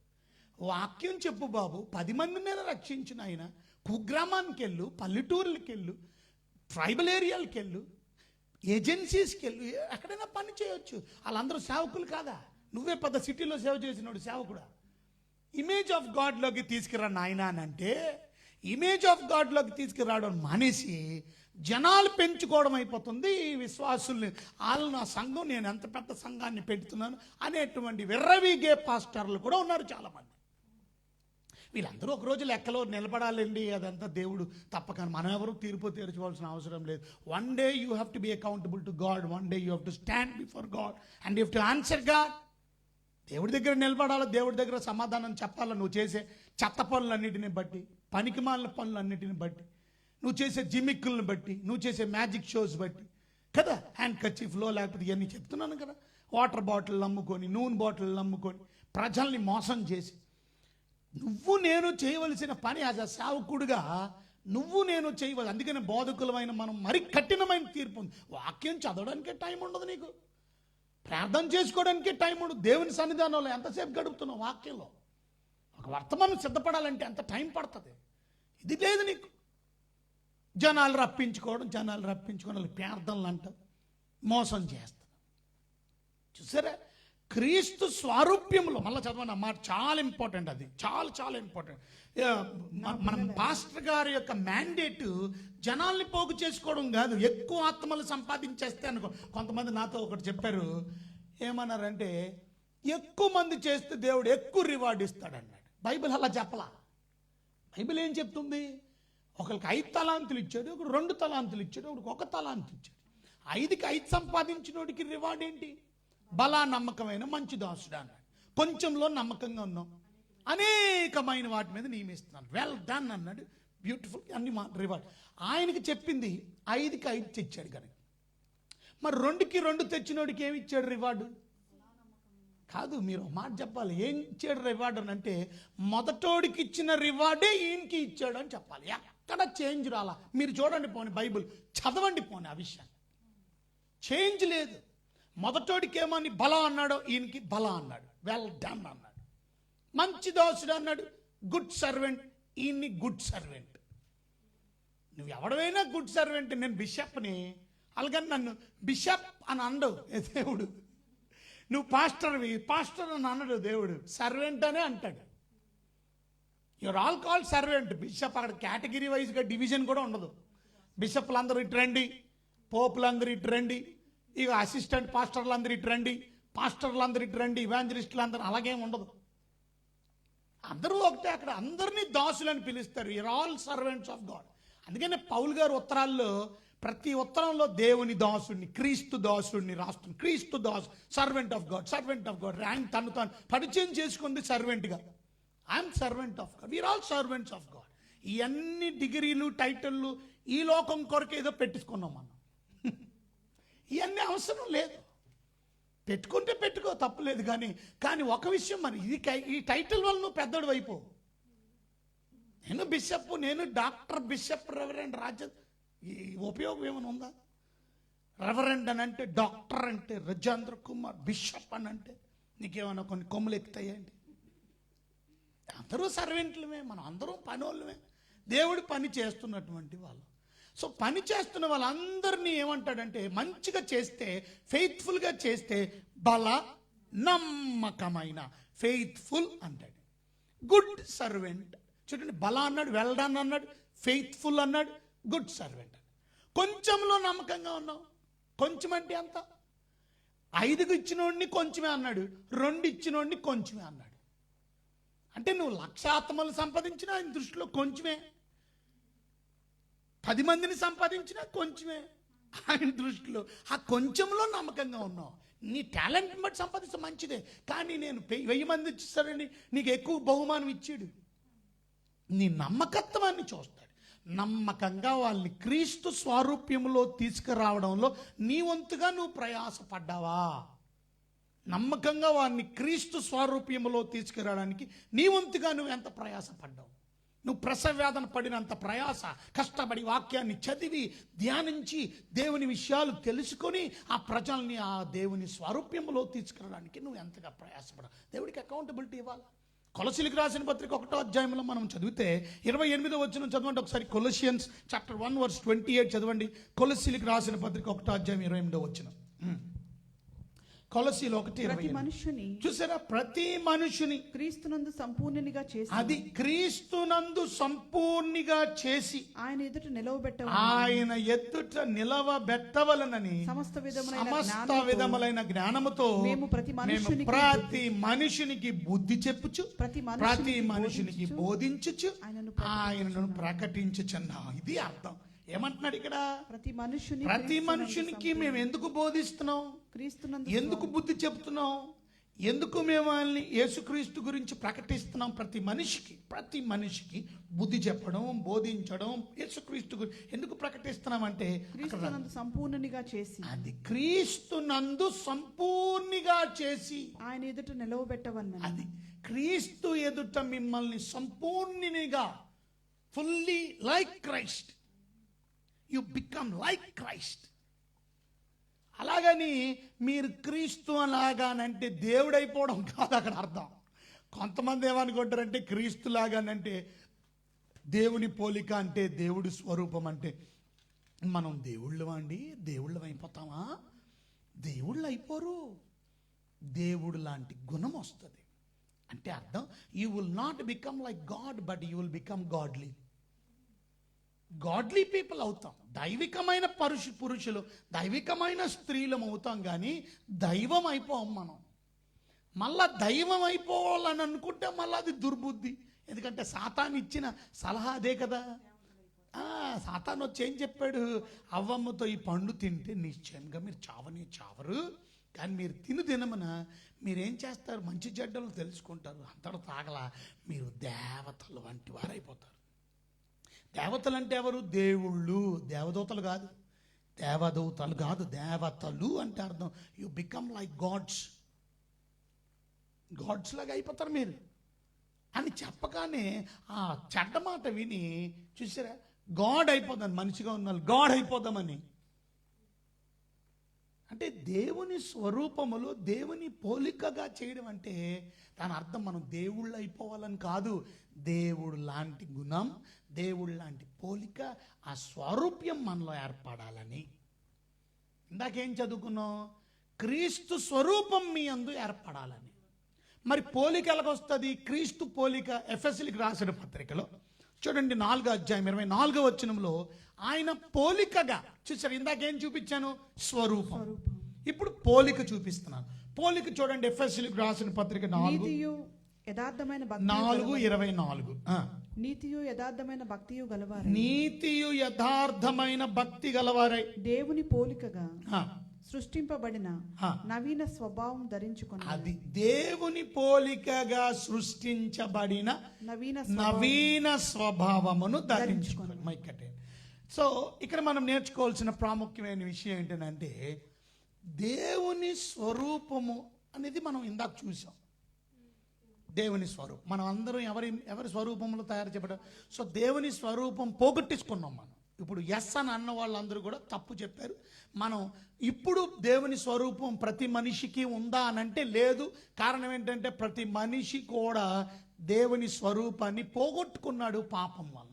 వాక్యం చెప్పు బాబు, 10 మందిని రక్షించిన ఆయన కుగ్రామానికి వెళ్ళు, పల్లెటూర్లకి వెళ్ళు, ట్రైబల్ ఏరియాలకి వెళ్ళు, ఏజెన్సీస్కి వెళ్ళు, ఎక్కడైనా పని చేయొచ్చు. వాళ్ళందరూ సేవకులు కాదా? నువ్వే పెద్ద సిటీలో సేవ చేసినాడు సేవకుడా. ఇమేజ్ ఆఫ్ గాడ్లోకి తీసుకురా నాయన అని అంటే, ఇమేజ్ ఆఫ్ గాడ్లోకి తీసుకురావడం మానేసి జనాలు పెంచుకోవడం అయిపోతుంది. ఈ విశ్వాసుల్ని వాళ్ళు నా సంఘం, నేను ఎంత పెద్ద సంఘాన్ని పెడుతున్నాను అనేటువంటి విర్రవీగే పాస్టర్లు కూడా ఉన్నారు చాలామంది. వీళ్ళందరూ ఒకరోజు లెక్కలో నిలబడాలండి, అదంతా దేవుడు తప్పక. మనం ఎవరు తీర్పు తీర్చుకోవాల్సిన అవసరం లేదు. One day you have to be accountable to God, one day you have to stand before God and you have to answer God. దేవుడి దగ్గర నిలబడాలి, దేవుడి దగ్గర సమాధానం చెప్పాలి. నువ్వు చేసే చెత్త పనులన్నిటిని బట్టి, పనికిమాలిన పనులన్నిటిని బట్టి, నువ్వు చేసే జిమిక్కులను బట్టి, నువ్వు చేసే మ్యాజిక్ షోస్ బట్టి కదా, హ్యాండ్ కర్చీఫ్లో లేకపోతే ఇవన్నీ చెప్తున్నాను కదా, వాటర్ బాటిల్ అమ్ముకొని, నూనె బాటిల్ అమ్ముకొని ప్రజల్ని మోసం చేసి, నువ్వు నేను చేయవలసిన పని యాజ్ అ సేవకుడుగా నువ్వు నేను చేయవలసి. అందుకని బోధకులమైన మనం మరి కఠినమైన తీర్పు ఉంది. వాక్యం చదవడానికే టైం ఉండదు, నీకు ప్రార్థన చేసుకోవడానికే టైం ఉండదు. దేవుని సన్నిధానంలో ఎంతసేపు గడుపుతున్నావు? వాక్యంలో ఒక వర్తమానం సిద్ధపడాలంటే ఎంత టైం పడుతుంది? ఇది లేదు నీకు. జనాలు రప్పించుకోవడం ప్రార్థనలు అంటారు, మోసం చేస్తారు. చూసారా, క్రీస్తు స్వారూప్యంలో, మళ్ళీ చదవండి ఆ మాట, చాలా ఇంపార్టెంట్. అది చాలా ఇంపార్టెంట్. మన పాస్టర్ గారి యొక్క మ్యాండేట్ జనాల్ని పోగు చేసుకోవడం కాదు, ఎక్కువ ఆత్మలు సంపాదించేస్తే అనుకో. కొంతమంది నాతో ఒకటి చెప్పారు, ఏమన్నారంటే ఎక్కువ మంది చేస్తే దేవుడు ఎక్కువ రివార్డ్ ఇస్తాడు అన్నాడు. బైబిల్ అలా చెప్పలా. బైబిల్ ఏం చెప్తుంది? ఒకరికి 5 తలాంతులు ఇచ్చాడు, ఒకరు 2 తలాంతులు ఇచ్చాడు, ఒకరికి 1 తలాంతు ఇచ్చాడు. 5కి 5 సంపాదించినోడికి రివార్డ్ ఏంటి? బలా నమ్మకమైన మంచి దాసుడు అన్నాడు. కొంచెంలో నమ్మకంగా ఉన్నాం, అనేకమైన వాటి మీద నియమిస్తున్నాను, వెల్ డన్ అన్నాడు, బ్యూటిఫుల్, అన్ని రివార్డ్. ఆయనకి చెప్పింది 5కి 5 తెచ్చాడు కనుక. మరి 2కి 2 తెచ్చినోడికి ఏమి ఇచ్చాడు రివార్డు? కాదు, మీరు మాట చెప్పాలి. ఏం ఇచ్చాడు రివార్డు అని అంటే, మొదటోడికి ఇచ్చిన రివార్డే ఈయనకి ఇచ్చాడు అని చెప్పాలి. ఎక్కడ చేంజ్ రాలా. మీరు చూడండి పోనీ, బైబిల్ చదవండి పోనీ, ఆ విషయాన్ని చేంజ్ లేదు. మొదటోడికి ఏమని బల అన్నాడో ఈయనకి బల అన్నాడు, వెల్ డన్ అన్నాడు. మంచి దాసుడు అన్నాడు, గుడ్ సర్వెంట్, ఈయన్ని గుడ్ సర్వెంట్. నువ్వు ఎవడైనా గుడ్ సర్వెంట్. నేను బిషప్ని, అలాగని నన్ను బిషప్ అని అనడు దేవుడు. నువ్వు పాస్టర్ అని అనడు దేవుడు, సర్వెంట్ అనే అంటాడు. You are all called servant. Bishop అక్కడ కేటగిరీ వైజ్గా డివిజన్ కూడా ఉండదు. బిషప్లు అందరూ ఇటు రండి, పోపులు అందరూ ఇటు రండి, ఇక అసిస్టెంట్ పాస్టర్లు అందరూ ఇటు రండి, పాస్టర్లు అందరూ ఇటు రండి, ఇవాంజలిస్టులు అందరూ, అలాగేం ఉండదు. అందరూ ఒకటే, అక్కడ అందరినీ దాసులని పిలుస్తారు. You are all servants of God. అందుకనే పౌలు గారు ఉత్తరాల్లో ప్రతి ఉత్తరంలో దేవుని దాసుడిని, క్రీస్తు దాసుడిని రాస్తుంది. క్రీస్తు దాసు, servant of God, servant of God. ర్యాంక్ తను పరిచయం చేసుకుంది సర్వెంట్గా. I'm servant of God, we are all servants of God. ఇవన్నీ డిగ్రీలు, టైటిళ్ళు ఈ లోకం కొరకు ఏదో పెట్టుకున్నాం మనం. ఇవన్నీ అవసరం లేదు. పెట్టుకుంటే పెట్టుకో, తప్పులేదు. కానీ ఒక విషయం, మరి ఈ టైటిల్ వల్ల నువ్వు పెద్దోడు అయిపో. నేను బిషప్, నేను డాక్టర్, బిషప్, రెవరెండ్, రాజ్య, ఈ ఉపయోగం ఏమైనా ఉందా? రెవరెండ్ అని అంటే, డాక్టర్ అంటే, రజేంద్ర కుమార్, బిషప్ అని అంటే నీకేమైనా కొన్ని కొమ్ములు ఎక్కుతాయండి? అందరూ సర్వెంట్లమే, మనం అందరం పనోళ్ళమే, దేవుడి పని చేస్తున్నటువంటి వాళ్ళు. సో పని చేస్తున్న వాళ్ళందరినీ ఏమంటాడంటే, మంచిగా చేస్తే, ఫెయిత్ఫుల్గా చేస్తే, బల నమ్మకమైన, ఫెయిత్ఫుల్ అంటాడు. Good servant. చూడండి, బల అన్నాడు, వెల్ డన్ అన్నాడు, ఫెయిత్ఫుల్ అన్నాడు, గుడ్ సర్వెంట్. కొంచెంలో నమ్మకంగా ఉన్నావు. కొంచెం అంటే అంత. 5కు ఇచ్చినోడిని కొంచెమే అన్నాడు, 2 ఇచ్చినోడిని కొంచెమే అన్నాడు. అంటే నువ్వు 1,00,000 ఆత్మలు సంపాదించినా ఆయన దృష్టిలో కొంచెమే, 10 మందిని సంపాదించినా కొంచెమే ఆయన దృష్టిలో. ఆ కొంచెంలో నమ్మకంగా ఉన్నావు. నీ టాలెంట్ని బట్టి సంపాదిస్తే మంచిదే, కానీ నేను 1000 మంది ఇచ్చేసారని నీకు ఎక్కువ బహుమానం ఇచ్చాడు. నీ నమ్మకత్వాన్ని చూస్తాడు. నమ్మకంగా వాళ్ళని క్రీస్తు స్వారూప్యములో తీసుకురావడంలో నీ వంతుగా నువ్వు ప్రయాసపడ్డావా? నమ్మకంగా వారిని క్రీస్తు స్వారూప్యములో తీసుకురావడానికి నీ వంతుగా నువ్వు ఎంత ప్రయాసపడ్డావు? నువ్వు ప్రసవేదన పడినంత ప్రయాస, కష్టపడి వాక్యాన్ని చదివి ధ్యానించి దేవుని విషయాలు తెలుసుకొని ఆ ప్రజల్ని ఆ దేవుని స్వారూప్యములో తీసుకురావడానికి నువ్వు ఎంతగా ప్రయాసపడావు? దేవుడికి అకౌంటబిలిటీ ఇవ్వాలి. కొలసీలకు రాసిన పత్రిక 1వ అధ్యాయంలో మనం చదివితే 28వ వచనం చదవండి ఒకసారి. కొలసియన్స్ చాప్టర్ 1 వర్స్ 28 చదవండి. కొలసీలకు రాసిన పత్రిక 1వ అధ్యాయం 28వ వచనం. కొలసీలు 1:28. చూసారా, ప్రతి మనుషుని క్రీస్తునందు సంపూర్ణునిగా చేసి, అది క్రీస్తునందు సంపూర్ణిగా చేసి ఆయన ఎదుట నిలవబెట్టవలనని సమస్త విధములైన జ్ఞానముతో మేము ప్రతి మనుషునికి బుద్ధి చెప్పుచు, ప్రతి మనుషునికి బోధించుచు, ఆయనను ప్రకటించుచున్నాం. ఇది అర్థం. ఏమంటున్నాడు ఇక్కడ? ప్రతి మనుషునికి మేము ఎందుకు బోధిస్తున్నాం? ఎందుకు బుద్ధి చెప్తున్నాం? ఎందుకు మేము వాళ్ళని యేసుక్రీస్తు గురించి ప్రకటిస్తున్నాం? ప్రతి మనిషికి బుద్ధి చెప్పడం, బోధించడం, యేసుక్రీస్తు గురించి ఎందుకు ప్రకటిస్తున్నాం అంటే, సంపూర్ణునిగా చేసి, అది క్రీస్తునందు సంపూర్ణిగా చేసి ఆయన ఎదుట నిలవబెట్టవలన. అది క్రీస్తు ఎదుట మిమ్మల్ని సంపూర్ణినిగా, fully like Christ, you become like Christ. అలాగని మీరు క్రీస్తు అలాగానంటే దేవుడైపోవడం కాదు అక్కడ అర్థం. కొంతమంది ఏమనుకుంటారంటే క్రీస్తు లాగానంటే దేవుని పోలిక అంటే, దేవుడి స్వరూపం అంటే మనం దేవుళ్ళు అండి, దేవుళ్ళు అయిపోతామా? దేవుళ్ళు అయిపోరు. దేవుడు లాంటి గుణం వస్తుంది అంటే అర్థం, you will not become like God, but you will become godly. Godly people అవుతాం. దైవికమైన పురుషులు, దైవికమైన స్త్రీలం అవుతాం, కానీ దైవం అయిపోం మనం. మళ్ళా దైవం అయిపోవాలని అనుకుంటే మళ్ళీ అది దుర్బుద్ధి. ఎందుకంటే సాతాను ఇచ్చిన సలహా అదే కదా. సాతాను వచ్చి ఏం చెప్పాడు? అవ్వమ్మతో ఈ పండు తింటే నిశ్చయంగా మీరు చావరు, కానీ మీరు తినమన మీరేం చేస్తారు? మంచి చెడ్డలు తెలుసుకుంటారు, అంతటా తాగలా మీరు దేవతలు వంటి వారైపోతారు. దేవతలు అంటే ఎవరు? దేవుళ్ళు. దేవదూతలు కాదు, దేవతలు అంటే అర్థం యు బికమ్ లైక్ గాడ్స్ లాగా అయిపోతారు మీరు అని చెప్పగానే ఆ చెడ్డ మాట విని, చూసారా, గాడ్ అయిపోదాం, మనిషిగా ఉన్న గాడ్ అయిపోదామని. అంటే దేవుని స్వరూపములో దేవుని పోలికగా చేయడం అంటే దాని అర్థం మనం దేవుళ్ళు అయిపోవాలని కాదు. దేవుడు లాంటి గుణం, దేవుడు లాంటి పోలిక, ఆ స్వరూప్యం మనలో ఏర్పడాలని. ఇందాకేం చదువుకున్నాం? క్రీస్తు స్వరూపం మీ యందు ఏర్పడాలని. మరి పోలిక ఎలాగొస్తుంది? క్రీస్తు పోలిక ఎఫెసీయులకు రాసిన పత్రికలో చూడండి 4వ అధ్యాయం 24వ వచనంలో ఆయన పోలికగా, చూసారు, ఇందాకేం చూపించాను? స్వరూపం. ఇప్పుడు పోలిక చూపిస్తున్నాను. పోలిక చూడండి, ఎఫెసీయులకు రాసిన పత్రిక 4:24. నీతియు యథార్థమైన భక్తియు గలవారై దేవుని పోలికగా సృష్టింపబడిన నవీన స్వభావం ధరించుకున్నారు. అది దేవుని పోలికగా సృష్టించబడిన నవీన స్వభావమును ధరించుకున్నారు. సో ఇక్కడ మనం నేర్చుకోవాల్సిన ప్రాముఖ్యమైన విషయం ఏంటంటే, దేవుని స్వరూపము అనేది మనం ఇందాక చూసాం. దేవుని స్వరూపం మనం అందరం ఎవరి స్వరూపంలో తయారు చేయబడ్డాం. సో దేవుని స్వరూపం పోగొట్టేసుకున్నాం మనం. ఇప్పుడు ఎస్ అని అన్న వాళ్ళందరూ కూడా తప్పు చెప్పారు. మనం ఇప్పుడు దేవుని స్వరూపం ప్రతి మనిషికి ఉందా అని అంటే లేదు. కారణం ఏంటంటే ప్రతి మనిషి కూడా దేవుని స్వరూపాన్ని పోగొట్టుకున్నాడు పాపం వల్ల.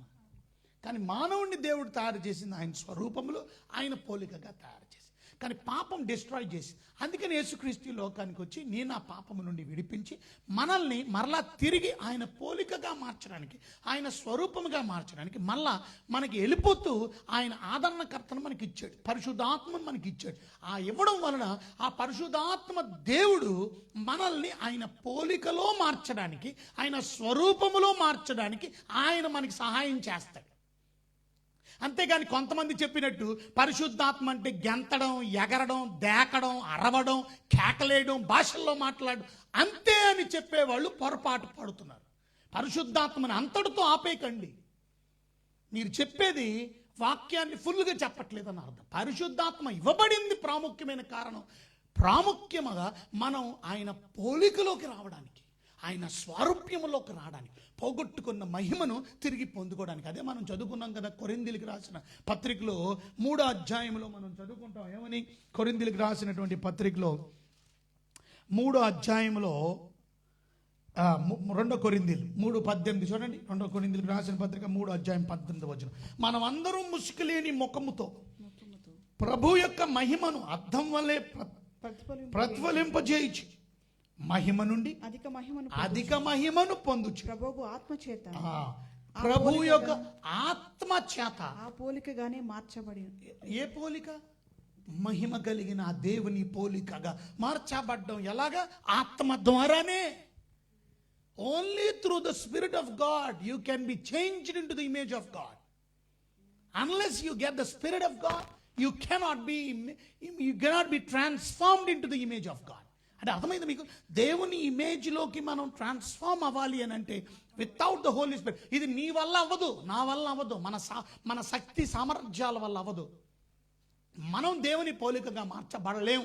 కానీ మానవుడిని దేవుడు తయారు చేసింది ఆయన స్వరూపంలో, ఆయన పోలికగా తయారు చేసి, కానీ పాపం డిస్ట్రాయ్ చేసి, అందుకని యేసుక్రీస్తు ఈ లోకానికి వచ్చి నేను ఆ పాపము నుండి విడిపించి మనల్ని మరలా తిరిగి ఆయన పోలికగా మార్చడానికి, ఆయన స్వరూపముగా మార్చడానికి మళ్ళా మనకి వెళ్ళిపోతూ ఆయన ఆదరణకర్తను మనకి ఇచ్చాడు, పరిశుద్ధాత్మను మనకి ఇచ్చాడు. ఆ ఇవ్వడం వలన ఆ పరిశుద్ధాత్మ దేవుడు మనల్ని ఆయన పోలికలో మార్చడానికి, ఆయన స్వరూపములో మార్చడానికి ఆయన మనకి సహాయం చేస్తాడు. అంతేగాని కొంతమంది చెప్పినట్టు పరిశుద్ధాత్మ అంటే గెంతడం, ఎగరడం, దేకడం, అరవడం, కేకలేయడం, భాషల్లో మాట్లాడడం అంతే అని చెప్పేవాళ్ళు పొరపాటు పడుతున్నారు. పరిశుద్ధాత్మని అంతటితో ఆపేయకండి. మీరు చెప్పేది వాక్యాన్ని ఫుల్గా చెప్పట్లేదని అర్థం. పరిశుద్ధాత్మ ఇవ్వబడింది ప్రాముఖ్యమైన కారణం, ప్రాముఖ్యముగా మనం ఆయన పోలికలోకి రావడానికి, ఆయన స్వారూప్యములోకి రావడానికి, పోగొట్టుకున్న మహిమను తిరిగి పొందుకోవడానికి. అదే మనం చదువుకున్నాం కదా కొరింథీయులకు రాసిన పత్రికలో 3వ అధ్యాయంలో మనం చదువుకుంటాం. ఏమని? కొరింథీయులకు రాసినటువంటి పత్రికలో 3వ అధ్యాయంలో 2 కొరింథీయులు 3:18 చూడండి. 2 కొరింథీయులకు రాసిన పత్రిక 3వ అధ్యాయం 18వ వచనం. మనం అందరం ముసుకులేని ముఖముతో ప్రభు యొక్క మహిమను అద్దం వల్లే ప్రతిఫలింపజేయచ్చు, మహిమ నుండి అధిక మహిమను పొందుచు ప్రభువు ఆత్మ చేత ప్రభు యొక్క ఆత్మ చేత ఆ పోలికగానే మార్చబడి. ఏ పోలిక? మహిమ కలిగిన ఆ దేవుని పోలికగా మార్చబడ్డం. ఎలాగా? ఆత్మ ద్వారానే. Only through the spirit of God you can be changed in to the image of God. Unless you get the spirit of God you cannot be transformed in to the image of God. అంటే అర్థమైంది మీకు? దేవుని ఇమేజ్లోకి మనం transform అవ్వాలి అని అంటే without the Holy spirit, ఇది నీ వల్ల అవ్వదు, నా వల్ల అవ్వదు, మన శక్తి సామర్థ్యాల వల్ల అవ్వదు. మనం దేవుని పోలికగా మార్చబడలేం,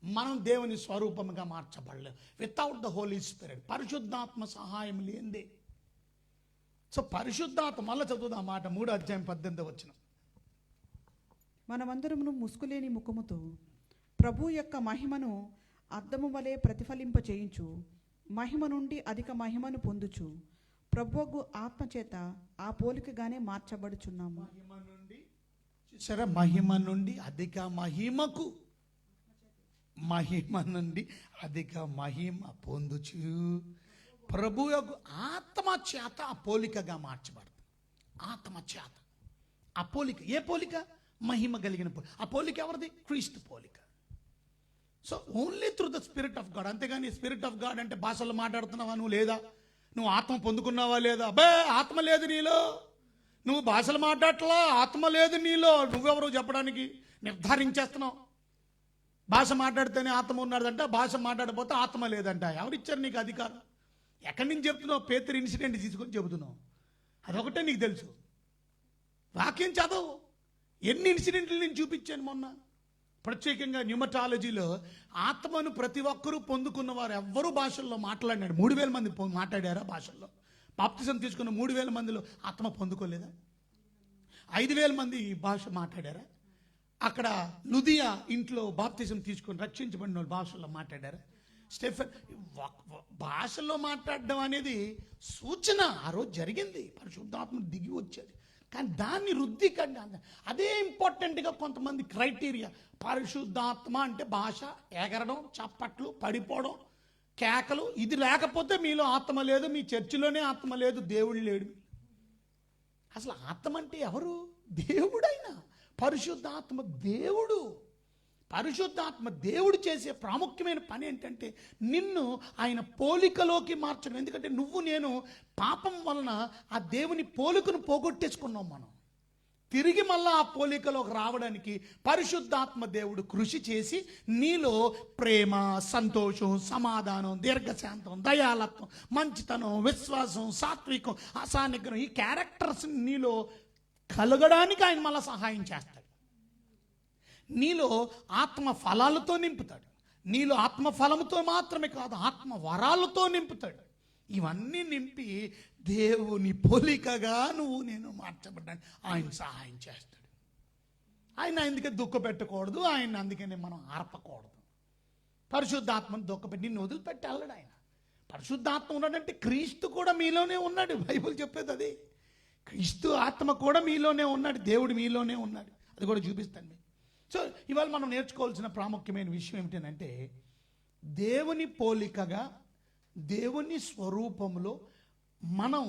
మనం దేవుని స్వరూపముగా మార్చబడలేం వితౌట్ ద హోలీ స్పిరిట్. పరిశుద్ధాత్మ సహాయం లేనిదే. సో పరిశుద్ధాత్మ, మళ్ళీ చదువుదాం మాట 3వ అధ్యాయం 18వ వచనం. మనమందరమును ముసుకులేని ముఖముతో ప్రభు యొక్క మహిమను అద్దము వలె ప్రతిఫలింప చేయించు, మహిమ నుండి అధిక మహిమను పొందుచు ప్రభువు ఆత్మచేత ఆ పోలికగానే మార్చబడుచున్నాము. సరే, మహిమ నుండి అధిక మహిమకు, మహిమ నుండి అధిక మహిమ పొందుచు ప్రభు యొక్క ఆత్మ చేత ఆ పోలికగా మార్చబడుతుంది. ఆత్మ చేత ఆ పోలిక. ఏ పోలిక? మహిమ కలిగిన పోలిక. ఆ పోలిక ఎవరిది? క్రీస్తు పోలిక. So only through the spirit of God. అంతేగాని స్పిరిట్ ఆఫ్ గాడ్ అంటే భాషలో మాట్లాడుతున్నావా నువ్వు, లేదా నువ్వు ఆత్మ పొందుకున్నావా లేదా? అబ్బే ఆత్మ లేదు నీలో, నువ్వు భాషలు మాట్లాడట్లా, ఆత్మ లేదు నీలో, నువ్వెవరు చెప్పడానికి నిర్ధారించేస్తున్నావు. భాష మాట్లాడితేనే ఆత్మ ఉన్నాడంట, భాష మాట్లాడకపోతే ఆత్మ లేదంట. ఎవరిచ్చారు నీకు అధికారం? ఎక్కడి నుంచి చెప్తున్నావు? పేతురు ఇన్సిడెంట్ తీసుకొని చెబుతున్నావు. అదొకటే నీకు తెలుసు. వాక్యం చదవు. ఎన్ని ఇన్సిడెంట్లు నేను చూపించాను మొన్న. ప్రత్యేకంగా న్యూమటాలజీలో ఆత్మను ప్రతి ఒక్కరూ పొందుకున్న వారు ఎవ్వరూ భాషల్లో మాట్లాడినాడు. 3000 మంది మాట్లాడారా భాషల్లో? బాప్తిజం తీసుకున్న 3000 మందిలో ఆత్మ పొందుకోలేదా? 5000 మంది భాష మాట్లాడారా? అక్కడ లుదియా ఇంట్లో బాప్తిజం తీసుకొని రక్షించబడిన వాళ్ళు భాషల్లో మాట్లాడారా? స్టెఫెన్ భాషల్లో మాట్లాడడం అనేది సూచన ఆ రోజు జరిగింది, పరిశుద్ధాత్మ దిగి వచ్చేది. కానీ దాన్ని వృద్ధి కండి, అదే ఇంపార్టెంట్గా కొంతమంది క్రైటీరియా. పరిశుద్ధాత్మ అంటే భాష, ఎగరడం, చప్పట్లు, పడిపోవడం, కేకలు. ఇది లేకపోతే మీలో ఆత్మ లేదు, మీ చర్చిలోనే ఆత్మ లేదు, దేవుడు లేడు. అసలు ఆత్మ అంటే ఎవరు? దేవుడైనా పరిశుద్ధాత్మ దేవుడు. పరిశుద్ధాత్మ దేవుడు చేసే ప్రాముఖ్యమైన పని ఏంటంటే నిన్ను ఆయన పోలికలోకి మార్చడం. ఎందుకంటే నువ్వు నేను పాపం వలన ఆ దేవుని పోలికను పోగొట్టేసుకున్నాం. మనం తిరిగి మళ్ళా ఆ పోలికలోకి రావడానికి పరిశుద్ధాత్మ దేవుడు కృషి చేసి నీలో ప్రేమ, సంతోషం, సమాధానం, దీర్ఘశాంతం, దయాలత్వం, మంచితనం, విశ్వాసం, సాత్వికం, అసానిగ్రహం, ఈ క్యారెక్టర్స్ నీలో కలగడానికి ఆయన మళ్ళీ సహాయం చేస్తాడు. నీలో ఆత్మ ఫలాలతో నింపుతాడు. నీలో ఆత్మ ఫలముతో మాత్రమే కాదు, ఆత్మ వరాలతో నింపుతాడు. ఇవన్నీ నింపి దేవుని పోలికగా నువ్వు నేను మార్చబడ్డాను. ఆయన సహాయం చేస్తాడు. ఆయన అందుకే దుఃఖ పెట్టకూడదు, ఆయన అందుకనే మనం ఆర్పకూడదు. పరిశుద్ధాత్మను దుఃఖపెట్టి నిన్ను వదిలిపెట్టి వెళ్ళడు ఆయన. పరిశుద్ధాత్మ ఉన్నాడంటే క్రీస్తు కూడా మీలోనే ఉన్నాడు. బైబిల్ చెప్పేది అది. క్రీస్తు ఆత్మ కూడా మీలోనే ఉన్నాడు, దేవుడు మీలోనే ఉన్నాడు. అది కూడా చూపిస్తాను మీకు. సో ఇవాళ మనం నేర్చుకోవాల్సిన ప్రాముఖ్యమైన విషయం ఏమిటంటే, దేవుని పోలికగా దేవుని స్వరూపంలో మనం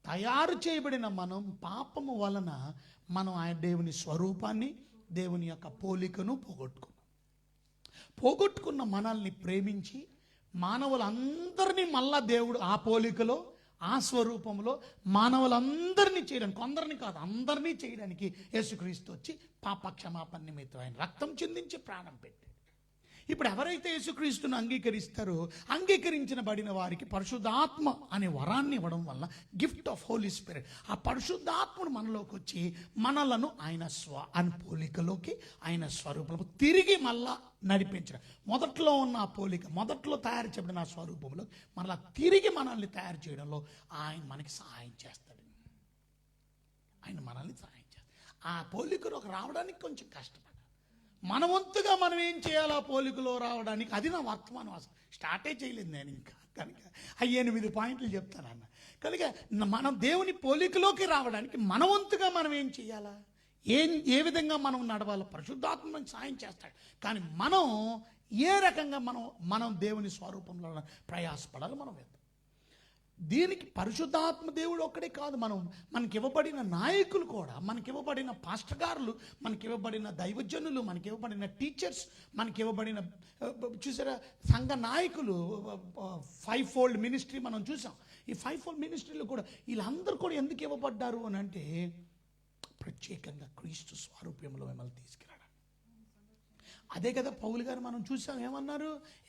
తయారు చేయబడిన మనం పాపము వలన మనం ఆయన దేవుని స్వరూపాన్ని, దేవుని యొక్క పోలికను పోగొట్టుకున్న మనల్ని ప్రేమించి మానవులందరినీ మళ్ళా దేవుడు ఆ పోలికలో, ఆ స్వరూపంలో మానవులందరినీ చేయడానికి, కొందరిని కాదు అందరినీ చేయడానికి యేసుక్రీస్తు వచ్చి పాప క్షమాపణ నిమిత్తం ఆయన రక్తం చిందించి ప్రాణం పెట్టాడు. ఇప్పుడు ఎవరైతే యేసుక్రీస్తును అంగీకరిస్తారో, అంగీకరించబడిన వారికి పరిశుద్ధాత్మ అనే వరాన్ని ఇవ్వడం వల్ల, గిఫ్ట్ ఆఫ్ హోలీ స్పిరిట్, ఆ పరిశుద్ధాత్ముడు మనలోకి వచ్చి మనలను ఆయన పోలికలోకి, ఆయన స్వరూపంలో తిరిగి మళ్ళా నడిపించడం. మొదట్లో ఉన్న ఆ పోలిక, మొదట్లో తయారు చేయబడిన ఆ స్వరూపంలో మళ్ళా తిరిగి మనల్ని తయారు చేయడంలో ఆయన మనకి సహాయం చేస్తాడు. ఆయన మనల్ని సహాయం చేస్తాడు. ఆ పోలికలోకి రావడానికి కొంచెం కష్టపడాలి. మన వంతుగా మనం ఏం చేయాలి ఆ పోలికలో రావడానికి? అది నా వర్తమానం. అసలు స్టార్టే చేయలేదు నేను ఇంకా. కనుక 8 పాయింట్లు చెప్తానన్న. కనుక మనం దేవుని పోలికలోకి రావడానికి మన వంతుగా మనం ఏం చేయాలా, ఏ విధంగా మనం నడవాలో పరిశుద్ధాత్మ మనకు సాయం చేస్తాడు. కానీ మనం ఏ రకంగా మనం దేవుని స్వరూపంలో ప్రయాసపడాలి మనం వెళ్తాం. దీనికి పరిశుద్ధాత్మ దేవుడు ఒక్కడే కాదు, మనకి ఇవ్వబడిన నాయకులు కూడా, మనకి ఇవ్వబడిన పాస్టర్ గారులు, మనకి ఇవ్వబడిన దైవజనులు, మనకి ఇవ్వబడిన టీచర్స్, మనకి ఇవ్వబడిన చూసారా సంఘ నాయకులు, 5 fold మినిస్ట్రీ మనం చూసాం. ఈ 5 fold మినిస్ట్రీలో కూడా వీళ్ళందరూ కూడా ఎందుకు ఇవ్వబడ్డారు అని అంటే, ప్రత్యేకంగా క్రీస్తు స్వరూపంలో మిమ్మల్ని తీసుకురావడం. అదే కదా పౌలు గారు మనం చూసాం.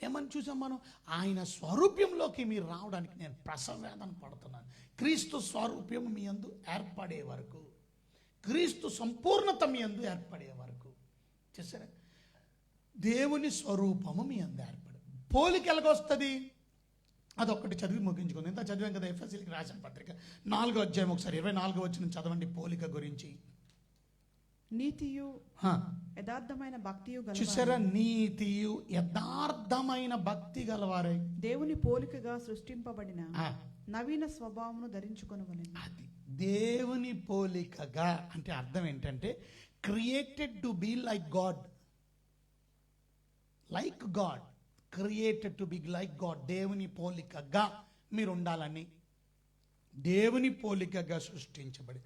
ఏమని చూసాం మనం? ఆయన స్వరూప్యంలోకి మీరు రావడానికి నేను ప్రసవేదన పడుతున్నాను. క్రీస్తు స్వరూప్యం మీ యందు ఏర్పడే వరకు, క్రీస్తు సంపూర్ణత మీ యందు ఏర్పడే వరకు. చూసారా, దేవుని స్వరూపము మీ యందు ఏర్పడే పోలిక ఎలాగొస్తుంది? అదొక్కటి చదివి ముగించుకుంది. ఇంత చదివాం కదా ఎఫెసీయులకు రాసిన పత్రిక 4వ అధ్యాయం ఒకసారి 24వ వచనం చదవండి. పోలిక గురించి. నీతియు యథార్థమైన భక్తియు గలవారై. చూసారా, నీతియు యథార్థమైన భక్తి గలవారై దేవుని పోలికగా సృష్టింపబడిన నవీన స్వభావమును ధరించుకొనవలెను. అది దేవుని పోలికగా అంటే అర్థం ఏంటంటే, created to be like God. Like God, created to be like God. దేవుని పోలికగా మీరు ఉండాలని, దేవుని పోలికగా సృష్టించబడి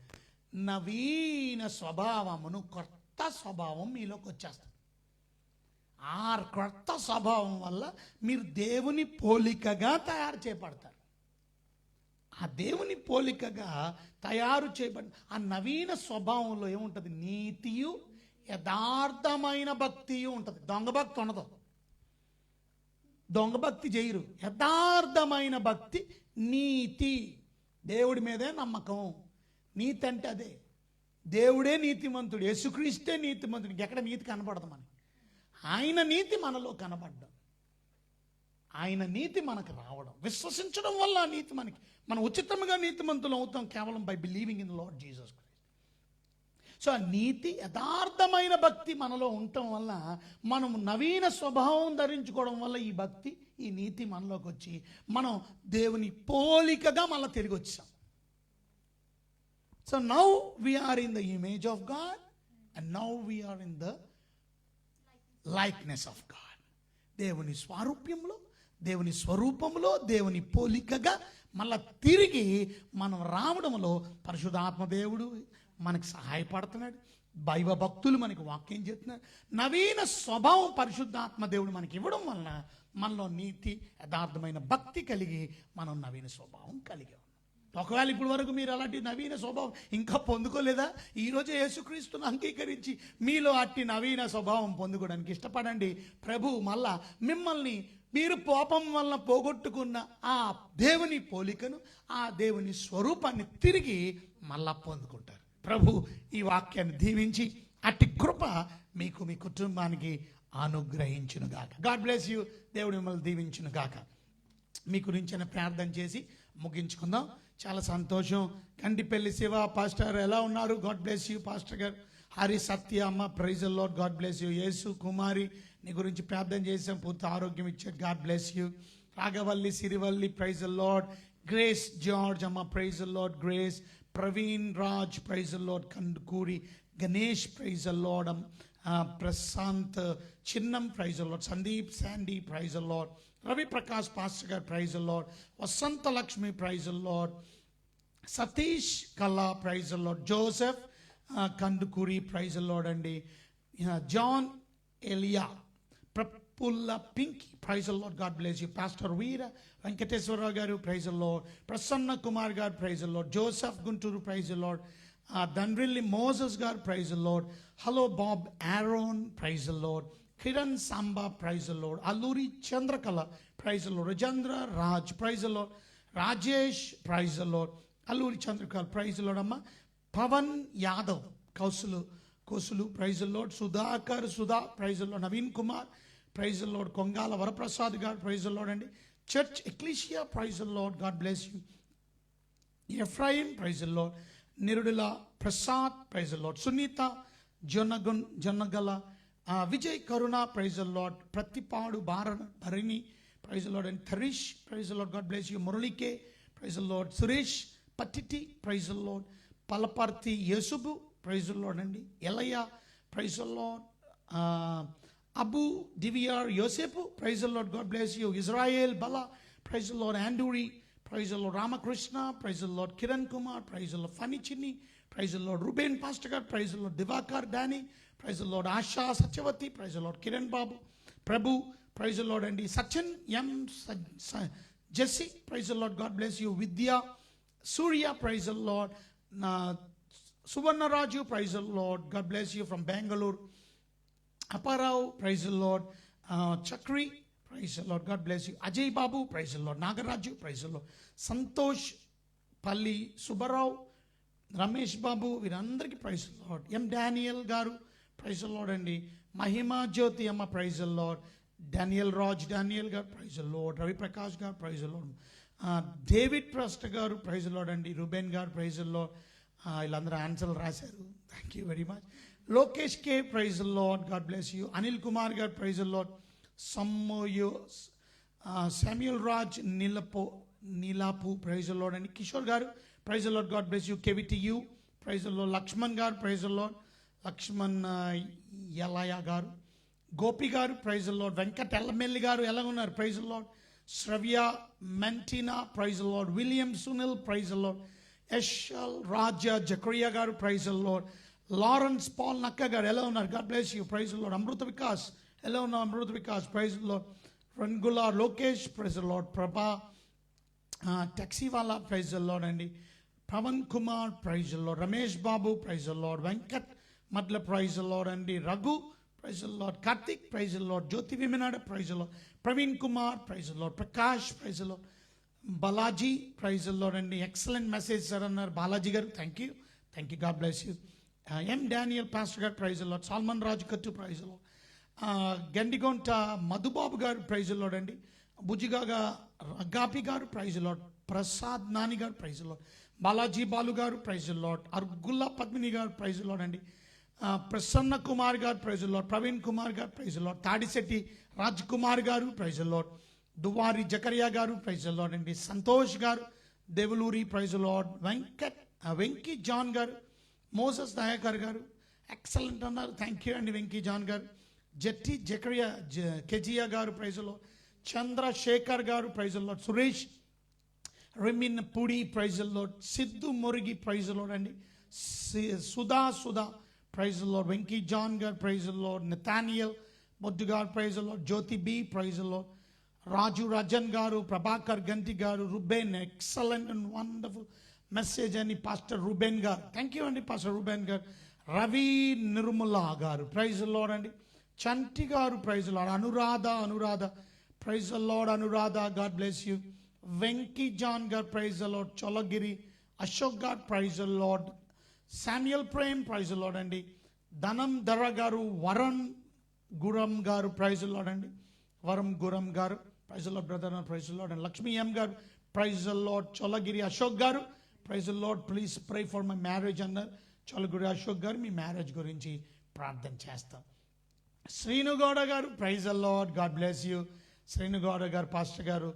నవీన స్వభావమును, కొత్త స్వభావం మీలోకి వచ్చేస్తుంది. ఆ కొత్త స్వభావం వల్ల మీరు దేవుని పోలికగా తయారు చేయబడతారు. ఆ దేవుని పోలికగా తయారు చేయబడి ఆ నవీన స్వభావంలో ఏముంటుంది? నీతియు యథార్థమైన భక్తియు ఉంటుంది. దొంగ భక్తి ఉండదు, దొంగ భక్తి చేయరు. యథార్థమైన భక్తి, నీతి, దేవుడి మీదే నమ్మకం. నీతి అంటే అదే, దేవుడే నీతిమంతుడు, యేసుక్రీస్తే నీతిమంతుడు. ఎక్కడ నీతి కనపడదు మనకి. ఆయన నీతి మనలో కనపడ్డం, ఆయన నీతి మనకు రావడం, విశ్వసించడం వల్ల ఆ నీతి మనం ఉచితంగా నీతిమంతులు అవుతాం కేవలం by believing in the lord Jesus Christ. So ఆ నీతి, యథార్థమైన భక్తి మనలో ఉండటం వల్ల, మనం నవీన స్వభావం ధరించుకోవడం వల్ల ఈ భక్తి, ఈ నీతి మనలోకి వచ్చి మనం దేవుని పోలికగా మళ్ళీ తిరిగి వచ్చాం. So now we are in the image of God, and now we are in the likeness of God. దేవుని స్వరూపంలో, దేవుని స్వరూపంలో, దేవుని పోలికగా మళ్ళా తిరిగి మనం రావడంలో పరిశుద్ధాత్మ దేవుడు మనకు సహాయపడుతున్నాడు. దైవ భక్తులు మనకి వాక్యం చెప్తున్నారు. నవీన స్వభావం పరిశుద్ధాత్మ దేవుడు మనకి ఇవ్వడం వలన మనలో నీతి, యథార్థమైన భక్తి కలిగి మనం నవీన స్వభావం కలిగి ఉన్నాం. ఒకవేళ ఇప్పటి వరకు మీరు అలాంటి నవీన స్వభావం ఇంకా పొందుకోలేదా? ఈరోజు యేసుక్రీస్తును అంగీకరించి మీలో అట్టి నవీన స్వభావం పొందుకోవడానికి ఇష్టపడండి. ప్రభు మళ్ళా మిమ్మల్ని మీరు పాపం వలన పోగొట్టుకున్న ఆ దేవుని పోలికను, ఆ దేవుని స్వరూపాన్ని తిరిగి మళ్ళా పొందుకుంటారు. ప్రభు ఈ వాక్యాన్ని దీవించి అట్టి కృప మీకు, మీ కుటుంబానికి అనుగ్రహించును గాక. God bless you. దేవుడు మిమ్మల్ని దీవించును గాక. మీ గురించి ప్రార్థన చేసి ముగించుకుందాం. చాలా సంతోషం. కండిపల్లి శివ పాస్టర్ ఎలా ఉన్నారు? గాడ్ బ్లెస్ యూ పాస్టర్ గారు. హరి సత్య అమ్మ praise the Lord, God bless you. Yesu Kumari నీ గురించి ప్రార్థన చేసాం, పూర్తి ఆరోగ్యం ఇచ్చారు, గాడ్ బ్లెస్ యూ. రాఘవల్లి Sirivalli praise the Lord. Grace George అమ్మ praise the Lord, Grace. Praveen Raj praise the Lord. Kandukuri Ganesh praise the Lord. Prashanth Chinnam praise the Lord. Sandeep Sandy praise the Lord. Ravi Prakash pastor గారు praise the Lord. Vasantha Lakshmi praise the Lord. Satish Kalla praise the Lord. Joseph Kandukuri praise the Lord అండి. John Elia, Praphulla Pinky praise the Lord, God bless you. Pastor Veera Venkateswararao గారు praise the Lord. Prasanna Kumar గారు praise the Lord. Joseph Guntur praise the Lord. Dandrilli Moses గారు praise the Lord. Hello Bob Aaron praise the Lord. Kiran Samba praise the Lord. Alluri Chandrakala praise the Lord. Rajendra Raj praise the Lord. Rajesh praise the Lord. Alluri Chandrakala praise the lord అమ్మ. Pavan Yadav Kosulu praise the Lord. Sudhakar Sudha praise the Lord. Naveen Kumar praise the Lord. Kongala Varaprasad గారు praise the Lord అండి. Church Ecclesia praise the Lord, God bless you. Ephraim praise the Lord. Nirudula Prasad praise the Lord. Sunitha Jonnagala. Vijay Karuna praise the Lord. Prathipadu Bharani praise the Lord and Tharish praise the Lord, God bless you. మురళికే praise the Lord. Suresh Pattiti praise the lord. Palaparthi Yesubu praise the Lord అండి. Elayya praise the Lord. Abu DVR Yosepu praise the Lord, God bless you. Israel Bala praise the Lord. Anduri praise the Lord. Ramakrishna praise the Lord. Kiran Kumar praise the Lord. Phani Chinni praise the Lord. Reuben pastor గారు praise the Lord. Diwakar Danny praise the Lord. Asha Satyavathi praise the Lord. Kiran Babu Prabhu praise the Lord అండి. Sachin M Jessie praise the Lord, God bless you. Vidya Surya praise the Lord. Suvarnaraju praise the Lord, God bless you from Bengaluru. Aparao praise the Lord. Chakri praise the Lord, God bless you. Ajay Babu praise the Lord. Nagaraju praise the Lord. Santosh Palli Subbarao, Ramesh Babu వీరందరికీ praise the Lord. M Daniel గారు praise the Lord అండి. మహిమా జ్యోతి అమ్మ praise the Lord. Daniel గారు praise the Lord. Ravi Prakash గారు praise the Lord. David ప్రస్ట్ గారు praise the Lord అండి. Reuben గారు ప్రైజ్ ద లార్డ్. వీళ్ళందరూ ఆన్సర్లు రాశారు, thank you very much. Lokesh K praise the Lord, God bless you. Anil Kumar గారు praise the Lord. Samuel Raj Neelapu praise the Lord అండి. కిషోర్ గారు praise the Lord, God bless you. KVTU praise the Lord. Lakshman గారు praise the Lord. Lakshman Yalaya గారు. గోపి గారు praise the Lord. Venkata Ellamelli గారు ఎలా ఉన్నారు? Praise the Lord. Sravya Mentina praise the Lord. William Sunil praise the Lord. Yashal Raja Zachariah గారు praise the Lord. Lawrence Paul Nakka గారు ఎలా ఉన్నారు? God bless you, praise the Lord. Amrutha Vikas ఎలా ఉన్నారు? Amrutha Vikas praise the Lord. Rangula Lokesh praise the lord. ప్రభా టెక్సీవాలా ప్రైజ్ ద లార్డ్ అండి. Pavan Kumar praise the Lord. Ramesh Babu praise the Lord. Venkat Madla praise the Lord అండి. Raghu praise the Lord. Karthik praise the Lord. Jyothi Viminada praise the Lord. Praveen Kumar praise the Lord. Prakash praise the Lord. Balaji praise the Lord అండి. Excellent message sir అన్నారు బాలాజీ గారు, thank you, God bless you. M Daniel pastor గారు praise the Lord. Solomon Raju Kattu praise the lord. Gandigonta Madhubabu గారు praise the Lord అండి. బుజిగాగా రగాపి గారు praise the Lord. Prasad Nani గారు praise the Lord. Balaji Balu గారు praise the Lord. Argulla Padmini గారు ప్రైజ్ ద లార్డ్ అండి. ప్రసన్న కుమార్ గారు praise the Lord. Praveen Kumar గారు praise the Lord. Tadisetti Raj Kumar గారు praise the Lord. Duvari Zachariah గారు ప్రైజ్ ద లార్డ్ అండి. సంతోష్ గారు Devuluri praise the Lord. Venky John గారు. మోసస్ దయాకర్ గారు ఎక్సలెంట్ అన్నారు, థ్యాంక్ యూ అండి వెంకీ జాన్ గారు. జట్టి జకరియా కెజియా గారు ప్రైజ్ ద లార్డ్. చంద్రశేఖర్ గారు praise the Lord. Suresh Reminpudi praise the Lord. Siddhu Murigi praise the Lord అండి. Sudha praise the Lord. Venky John గారు praise the Lord. Nathaniel Boddu గారు praise the Lord. Jyothi B praise the Lord. Raju Rajan గారు. ప్రభాకర్ గంటి గారు. Reuben excellent and wonderful message అని pastor Reuben గారు, thank you అండి pastor Reuben గారు. రవి నిర్మలా గారు ప్రైజ్ ద లార్డ్ అండి. చంటి గారు praise the Lord. Anuradha praise the Lord. Anuradha, God bless you. Venky John గారు praise the Lord. Cholagiri Ashok గారు praise the Lord. Samuel Prem praise the Lord అండి. ధనం ధర గారు. వరం గురం గారు ప్రైజ్ ద లార్డ్ అండి. వరం గురం గారు praise the Lord brother, praise the Lord అండి. లక్ష్మీ ఎం గారు praise the Lord. Chollagiri Ashok గారు, praise the Lord, please pray for my marriage అన్నారు. చొల్లగిరి అశోక్ గారు, మీ మ్యారేజ్ గురించి ప్రార్థన చేస్తాం. శ్రీనుగౌడ గారు, praise the Lord, God bless you. Srinugouda గారు పాస్టర్ గారు.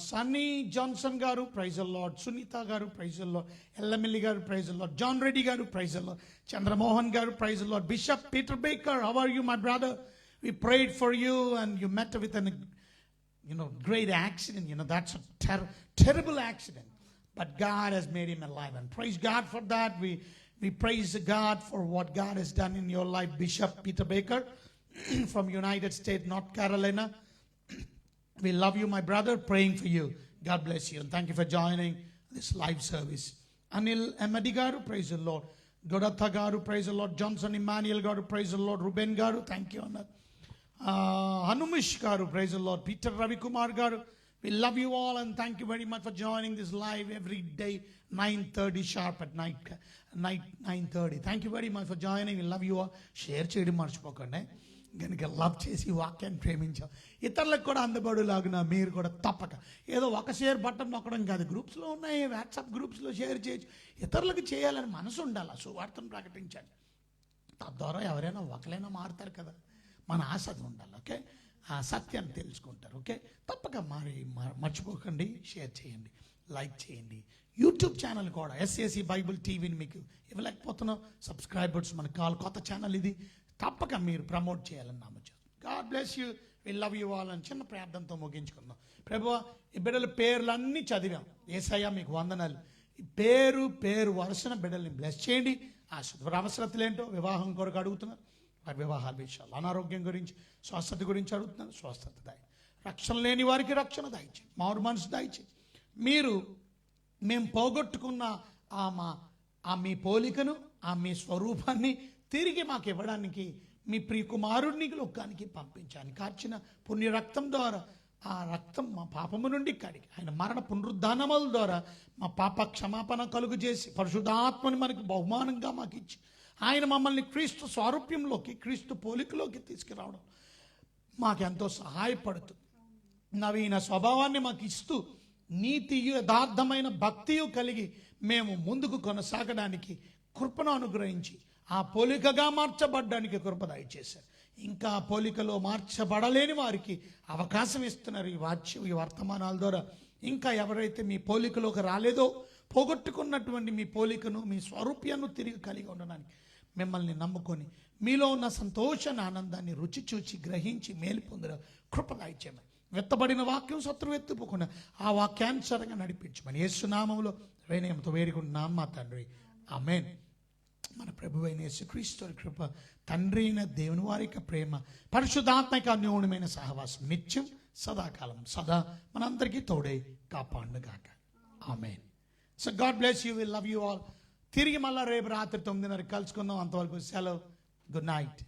సన్నీ జాన్సన్ గారు, ప్రైజ్ ద లార్డ్. సునీత గారు, ప్రైజ్ ద లార్డ్. ఎల్లమిల్లి గారు, praise the Lord. John Reddy గారు, ప్రైజ్ ద లార్డ్. చంద్రమోహన్ గారు, praise the Lord. Bishop Peter Baker, how are you my brother? We prayed for you and you met with an great accident. That's a terrible accident, but God has made him alive, and praise God for that. We praise God for what God has done in your life, Bishop Peter Baker from United States, North Carolina. We love you, my brother, praying for you. God bless you, and thank you for joining this live service. Anil Amadi garu, praise the Lord. Godatha garu, praise the Lord. Johnson Emmanuel garu, praise the Lord. Ruben garu, thank you, Anna. Hanumish garu, praise the Lord. Peter Ravi Kumar garu, we love you all and thank you very much for joining this live every day 9:30 sharp at night 9:30. Thank you very much for joining. We love you all. Share చేయడం మర్చిపోకండి. కనుక love చేసి వాక్యాన్ని ప్రేమించాం. ఇతరులకు కూడా అందుబాటులాగున మీరు కూడా తప్పక ఏదో ఒక షేర్ బటన్ నొక్కడం కాదు, గ్రూప్స్లో ఉన్నాయి, వాట్సాప్ గ్రూప్స్లో షేర్ చేయొచ్చు. ఇతరులకు చేయాలని మనసు ఉండాలి, సువార్తను ప్రకటించండి. తద్వారా ఎవరైనా ఒకరైనా మారుతారు కదా, మన ఆశ అది ఉండాలి. ఓకే, ఆ సత్యాన్ని తెలుసుకుంటారు. ఓకే, తప్పక మర్చిపోకండి, షేర్ చేయండి, లైక్ చేయండి. యూట్యూబ్ ఛానల్ కూడా ఎస్ఏసి బైబుల్ టీవీని మీకు ఇవ్వలేకపోతున్నాం. సబ్స్క్రైబర్స్ మనకు కావాలి, కొత్త ఛానల్ ఇది, తప్పక మీరు ప్రమోట్ చేయాలని నమ్మచ్చు. God bless you, we love you all అని చిన్న ప్రార్థనతో ముగించుకుందాం. ప్రభువా, ఈ బిడ్డల పేర్లన్నీ చదివాం. యేసయ్య మీకు వందనాలు. ఈ పేరు వరుసన బిడ్డల్ని బ్లెస్ చేయండి. అవసరతలు ఏంటో వివాహం కొరకు అడుగుతున్నారు, వారి వివాహాల విషయాలు, అనారోగ్యం గురించి, స్వస్థత గురించి అడుగుతున్నారు, స్వస్థత దాయి. రక్షణ లేని వారికి రక్షణ దాయిచేయండి, మారు మనసు దాయిచేయండి. మేము పోగొట్టుకున్న మీ పోలికను, మీ స్వరూపాన్ని తిరిగి మాకు ఇవ్వడానికి మీ ప్రియ కుమారుడిని లోకానికి పంపించాను. కార్చిన పుణ్య రక్తం ద్వారా ఆ రక్తం మా పాపము నుండి కడిగి ఆయన మరణ పునరుద్ధానముల ద్వారా మా పాప క్షమాపణ కలుగు చేసి పరిశుద్ధాత్మని మనకు బహుమానంగా మాకు ఇచ్చి ఆయన మమ్మల్ని క్రీస్తు స్వారూప్యంలోకి, క్రీస్తు పోలికలోకి తీసుకురావడం మాకెంతో సహాయపడుతుంది. నవీన స్వభావాన్ని మాకు ఇస్తూ నీతి యథార్థమైన భక్తియు కలిగి మేము ముందుకు కొనసాగడానికి కృపను అనుగ్రహించి ఆ పోలికగా మార్చబడ్డానికి కృప దయచేశారు. ఇంకా పోలికలో మార్చబడలేని వారికి అవకాశం ఇస్తున్నారు ఈ వర్తమానాల ద్వారా. ఇంకా ఎవరైతే మీ పోలికలోకి రాలేదో, పోగొట్టుకున్నటువంటి మీ పోలికను, మీ స్వరూప్యాన్ని తిరిగి కలిగి ఉండడానికి మిమ్మల్ని నమ్ముకొని మీలో ఉన్న సంతోషాన్ని, ఆనందాన్ని రుచి చూచి గ్రహించి మేలు పొందడం కృప దయచేయమని, వెత్తబడిన వాక్యం శత్రువు ఎత్తుపోకుండా ఆ వాక్యానుసారంగా నడిపించమని యేసు నామములో వినయంతో వేడుకుంటున్నాం మా తండ్రి, ఆమేన్. మన ప్రభువైన యేసుక్రీస్తు కృప, తండ్రి అయిన దేవుని వారి ప్రేమ, పరిశుద్ధాత్మక అన్యోన్యమైన సహవాసం నిత్యం సదాకాలం సదా మనందరికీ తోడై కాపాడుగాక, amen. So God bless you, will love you all. తిరిగి మళ్ళీ రేపు రాత్రి 9:30 కలుసుకుందాం. అంతవరకు సెలవు, గుడ్ నైట్.